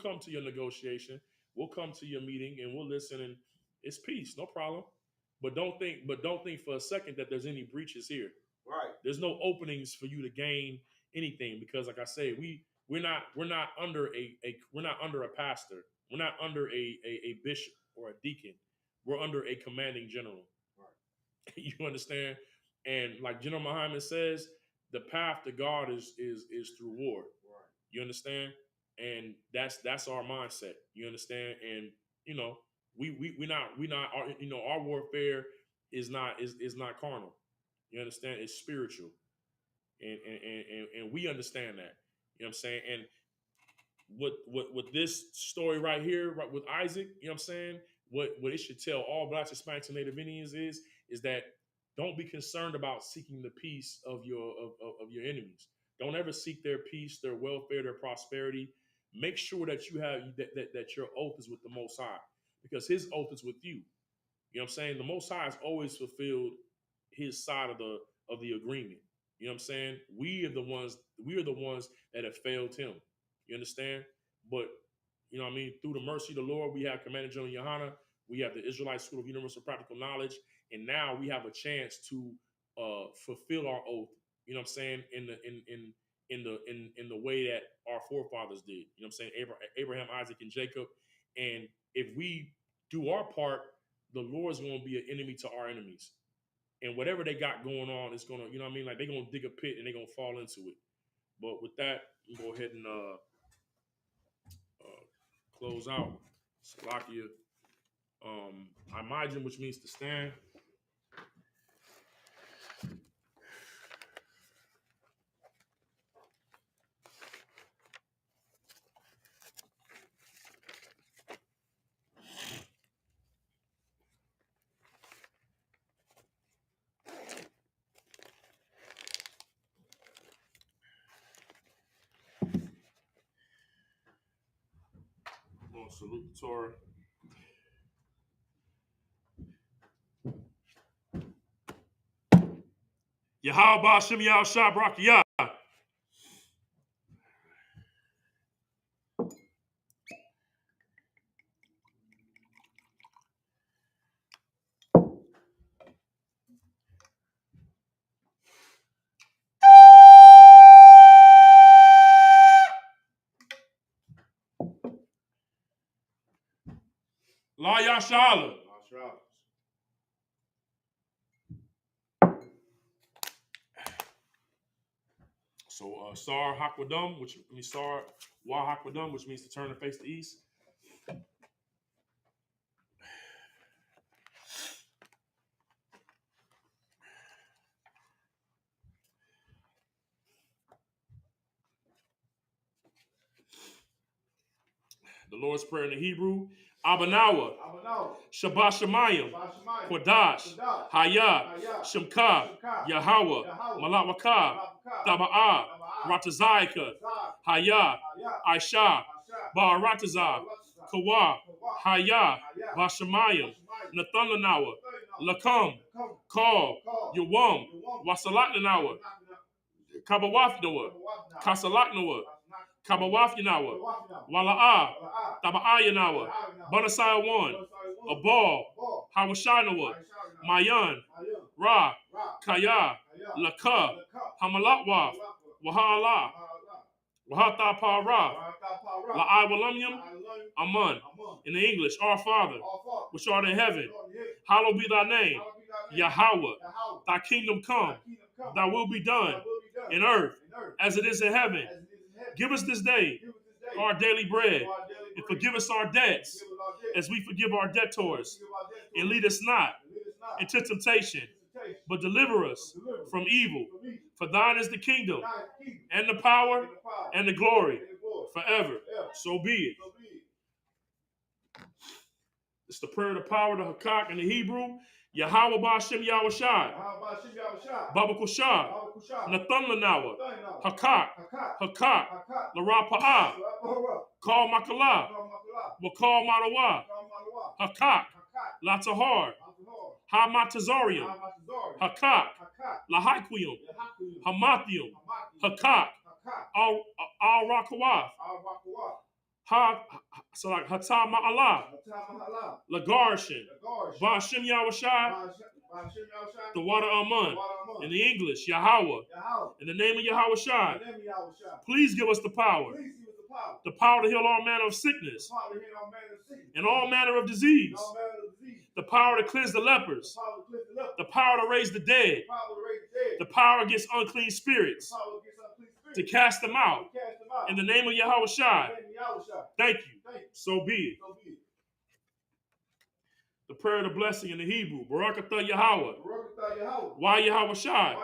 come to your negotiation. We'll come to your meeting and we'll listen, and it's peace, no problem. But don't think for a second that there's any breaches here. Right. There's no openings for you to gain anything because, like I say, we're not under a pastor. We're not under a bishop or a deacon. We're under a commanding general. Right. You understand? And like General Muhammad says, the path to God is through war. Right. You understand? And that's our mindset. You understand? And we're not our warfare is not carnal. You understand? It's spiritual. And we understand that. You know what I'm saying? And what this story right here, right, with Isaac, you know what I'm saying? What it should tell all blacks, Hispanics, and Native Indians is that don't be concerned about seeking the peace of your enemies. Don't ever seek their peace, their welfare, their prosperity. Make sure that you have that your oath is with the Most High, because His oath is with you. You know what I'm saying? The Most High has always fulfilled His side of the agreement. You know what I'm saying? We are the ones that have failed Him. You understand? But you know what I mean? Through the mercy of the Lord, we have Commander General Yohana. We have the Israelite School of Universal Practical Knowledge, and now we have a chance to fulfill our oath. You know what I'm saying? In the way that our forefathers did. You know what I'm saying? Abraham, Isaac, and Jacob. And if we do our part, the Lord's going to be an enemy to our enemies. And whatever they got going on, it's going to, you know what I mean? Like they're going to dig a pit and they're going to fall into it. But with that, we go ahead and close out. Salakia. Imagine, which means to stand. Salute the Torah. Yahweh Hashem Yahweh Shah Brakiyah. La Yashala. So Sar Hakwadam, which means Sar Wa Hakwadam, which means to turn and face the east. The Lord's Prayer in the Hebrew. Abanawa, Shabbat Shemayim, Kodash, Hayat, Shemka, Yahweh, Malawaka, Taba'ah, Ratazaika, Hayat, Aisha, Ba'aratazah, Kawa, Hayat, Bashemayim, Nathanlanawa, Lakam, Kal, Yawam, Wasalatnanawa, Kabawafnawa, Kasalatnawa, Kabawafyanawa, Wala'ah, Taba'ayanawa, Banasai 1, Abal, Hawashanawa, Mayan, Ra, Kaya, Laka, Hamalatwaf, Wahala, Wahata Para, La'ai Walamyam, Aman. In the English, Our Father, which art in heaven, hallowed be thy name, Yahweh, thy kingdom come, thy will be done in earth as it is in heaven. Give us this day our daily bread, and forgive us our debts as we forgive our debtors. And lead us not into temptation, but deliver us from evil. For thine is the kingdom, and the power, and the glory, forever. So be it. It's the prayer of the power, the Hakak in the Hebrew. Yahweh Ba'ashem Yahweh Shai, Baba Kushah, Nathan Lanawa, Hakak, Hakak, Larapa'ah, Kal Makalah, Wakal Marawa, Hakak, Latahar, Hamatazarium, Hakak, Lahaiquium, Hamathium, Hakak, Al Rakawaf, so like Hatam Ma'alah, Lagarshin, Ba'ashem Yahushai, the water Amun. In the English, Yahweh. In the name of Yahushai, please give us the power to heal all manner of sickness and all manner of disease, the power to cleanse the lepers, the power to raise the dead, the power against unclean spirits, to cast them out. In the name of Yahushai, thank you. So be it. The prayer of the blessing in the Hebrew. Barakatah Yahweh. Wa Yahushai.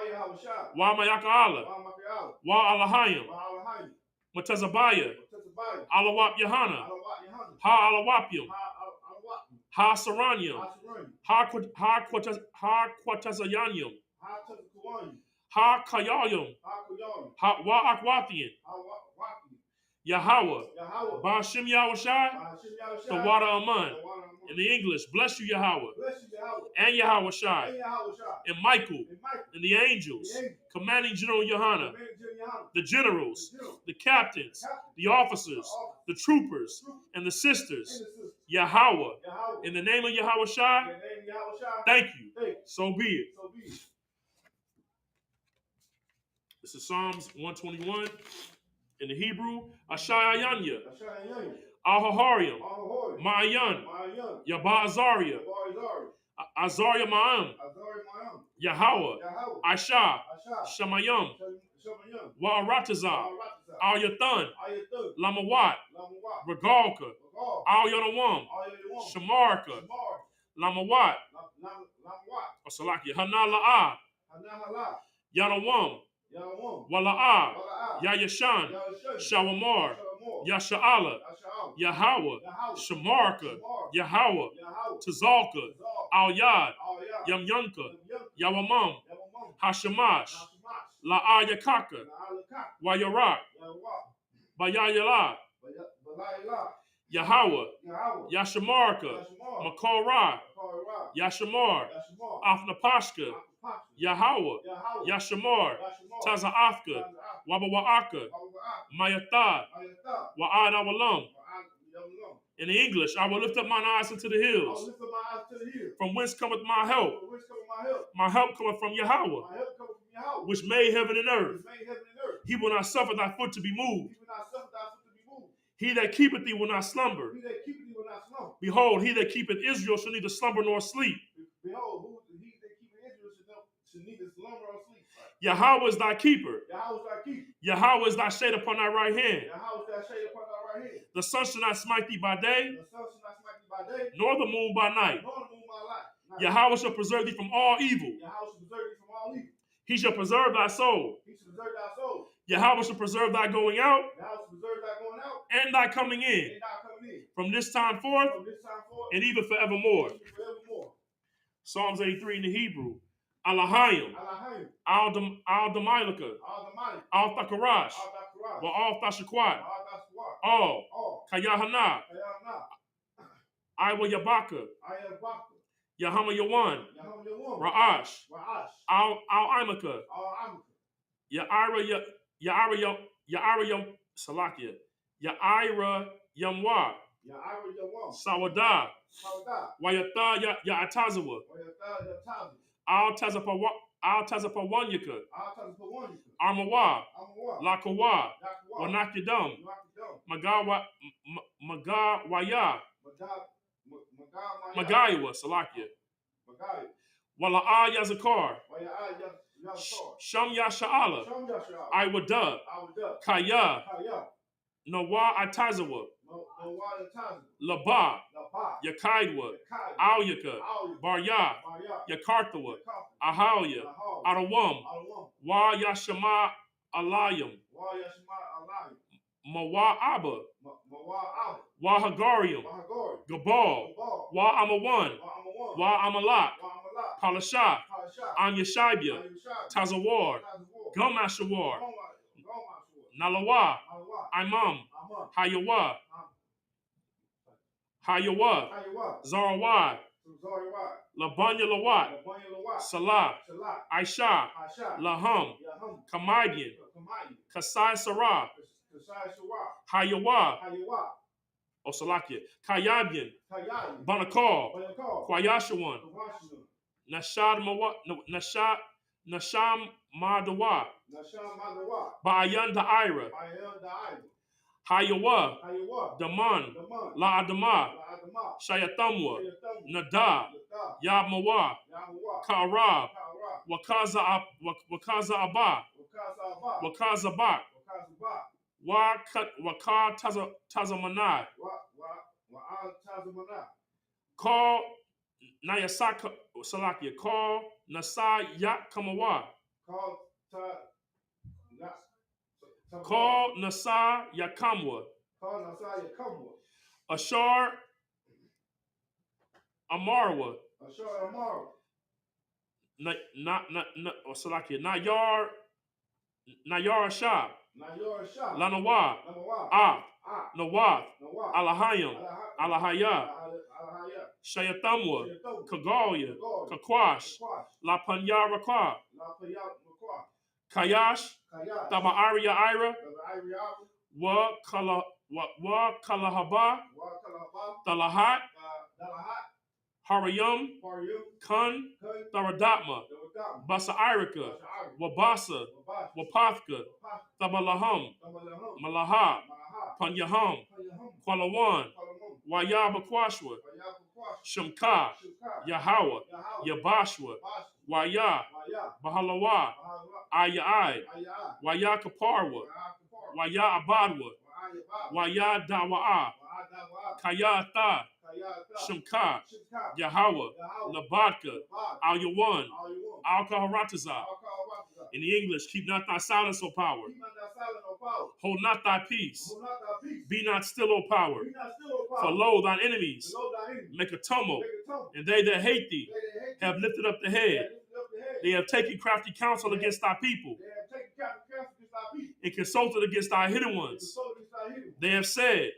Wa Mayaka Allah. Wa Alahayim. Matazabaya. Alawap Yahana, Ha Alawapium, Ha Saranium, Ha Quatazayanium, Ha Kayayum, Ha Wa Akwathian, Yahweh, Bashim Yahushai, the water Aman. In the English, bless you, Yahweh, and Yahweh Shai, and Michael, and the angels, commanding General Yohana, the generals, the captains, the officers, the troopers, and the sisters, Yahweh, in the name of Yahweh Shai, thank you, so be it. This is Psalms 121 in the Hebrew, Ashayanya, Ahahariam, Ma'ayan, Yaba'azaria, Azaria Ma'am, Yahweh, Aisha, Shamayam, Wa'aratazah, Al Yathan, Lamawat, Regalka, Al Yanawam, Shamarka, Lamawat, Salaki, Hanala'a, Yanawam, Wala'a, Yayashan, Shawamar, Yasha'ala, Yahweh, Shamarka, Yahweh, Tazalka, Al Yad, Yamyunka, Yawamam, Hashamash, La'a Yakaka, Wayarak, Bayayala, Yahweh, Yashamarka, Makorah, Yashamar, Afnapashka, Yahweh, Yashamar, Taza'afka, Wabawa'aka, Mayatha, Wa'ad Awalam. In the English, I will lift up mine eyes unto the hills. From whence cometh my help? My help cometh from Yahweh, which made heaven and earth. He will not suffer thy foot to be moved. He that keepeth thee will not slumber. Behold, he that keepeth Israel shall neither slumber nor sleep. Yahweh is thy keeper. Yahweh is thy shade upon thy right hand. The sun shall not smite thee by day, nor the moon by night. Yahweh shall preserve thee from all evil. He shall preserve thy soul. Yahweh shall preserve thy going out and thy coming in from this time forth and even forevermore. Psalms 83 in the Hebrew. Alahayim, Al-Damailaka, Al-Thakarash, wa Al-Thashakwat, Kayahana, Iwa Yabaka, Yahama Yawan, Ra'ash, Al-Imaka, Ya'ira Salakia, Ya'ira Yamwa, Sawada, Wayatha Ya'atazawa, Al-Tazapawanyaka, Armawa, Lakawa, Wanakidam, Magawaya, Magayawa, Salakia, Wala'a Yazakar, Sham Yasha'ala, Iwada, Kaya, Nawa Atazawa, Laba, Yakaidwa, Alyaka, Barya, Yakarthawa, Ahalia, Arawam, Wa Yashama Alayam, Mawa Abba, Wa Hagarium, Gabal, Wa Amawan, Wa Amalak, Palasha, Am Yashibia, Tazawar, Gomashawar, Nalawa, Imam, Hayawa, Zarawad, Labanya Lawat, Salah, Aisha, Laham, Kamadian, Kasai Sarah, Hayawa, Osalakia, Kayabian, Banakal, Kwayashawan, Nasham Madawa, Ba'ayan Da'ira, Hayawa, Daman, La Adama, Shayatamwa, Nada, Yabmawa, Ka'arab, Wakaza Abba, Wakaza Bak, Waka Tazamanai, Call Nayasaka Salakia, Call Nasa Yak Kamawa, Call Nasa Yakamwa, Ashar Amarwa. Nayar Shah. Lanawa. Nawath. Alahayim. Alahaya. Shayatamwa. Kagalia. Kakwash. La Panyaraka. Kayash. Tabaaria Ira. Wa Kalahaba. Talahat. Harayum. Kun. Taradatma. Basairika. Wabasa. Wapathka. Tabalaham. Malaha. Panyaham. Kwalawan. Wayabakwashwa. Shamka. Yahweh. Yabashwa. Waya. Bahalawa. Ayai. Waya Kaparwa. Waya Abadwa. Waya Dawa'a. Kaya Tha. Shamka. Yahweh. Labadka. Al Yawan. Al Kaharataza. In the English, keep not thy silence, O power. Hold not thy peace. Be not still, O power. For lo, thine enemies make a tumult, and they that hate thee have lifted up the head. They have taken crafty counsel against thy people, and consulted against thy hidden ones. They have said,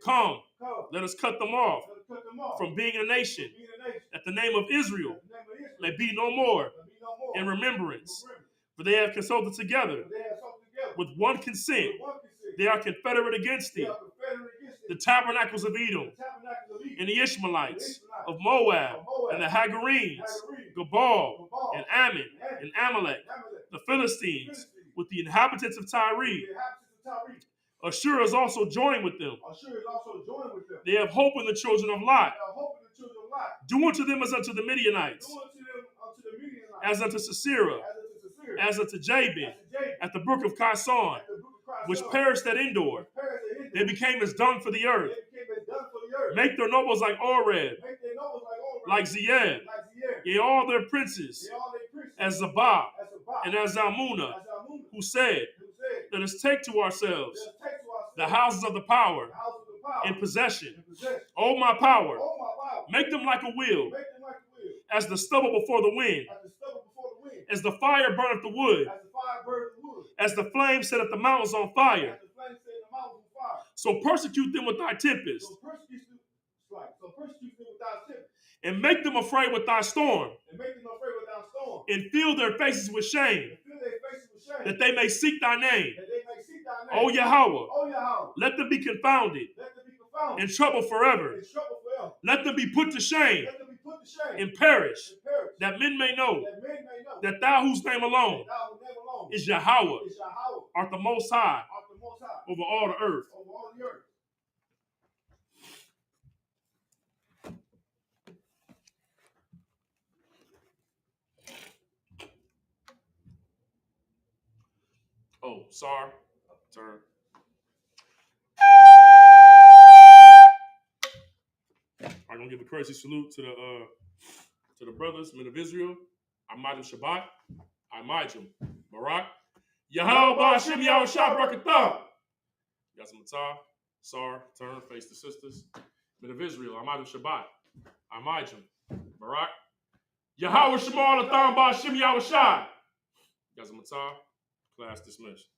come, let us cut them off from being a nation, that the name of Israel may be no more in remembrance. For they have consulted together with one consent. They are confederate against thee. The tabernacles of Edom, and the Ishmaelites of Moab, and the Hagarenes, Gabal, and Ammon, and Amalek, the Philistines, with the inhabitants of Tyre. Ashur is also joined with them. They have hope in the children of Lot. Do unto them as unto the Midianites, as unto Sisera, as unto Jabin, at the brook of Kison, which perished at Endor. They became as dung for the earth. Make their nobles like Oreb, like Zeeb, yea, all their princes, as Zabah, and as Zalmunna, who said, let us take to ourselves the houses of the power in possession. O my power, make them like a wheel, as the stubble before the wind, as the fire burneth the wood, as the flame setteth the mountains on fire. So persecute them with thy tempest, and make them afraid with thy storm, and fill their faces with shame, that they may seek thy name. O Yahweh, let them be confounded, in trouble forever. Let them be put to shame, and perish, that men may know that thou, whose name alone is Yahweh, art the most high over all the earth. Oh, sorry. Turn. I'm gonna give a courtesy salute to the brothers, men of Israel. Amajim Shabbat, Amajim Barak, Yahweh Ba'ashem Yahweh Shah Brakatah. Yasamatah, Sar, turn, face the sisters. Men of Israel, Amajim Shabbat, Amajim Barak, Yahweh Shemal Atham Ba'ashem Yahweh Shah. Yasamatah, class dismissed.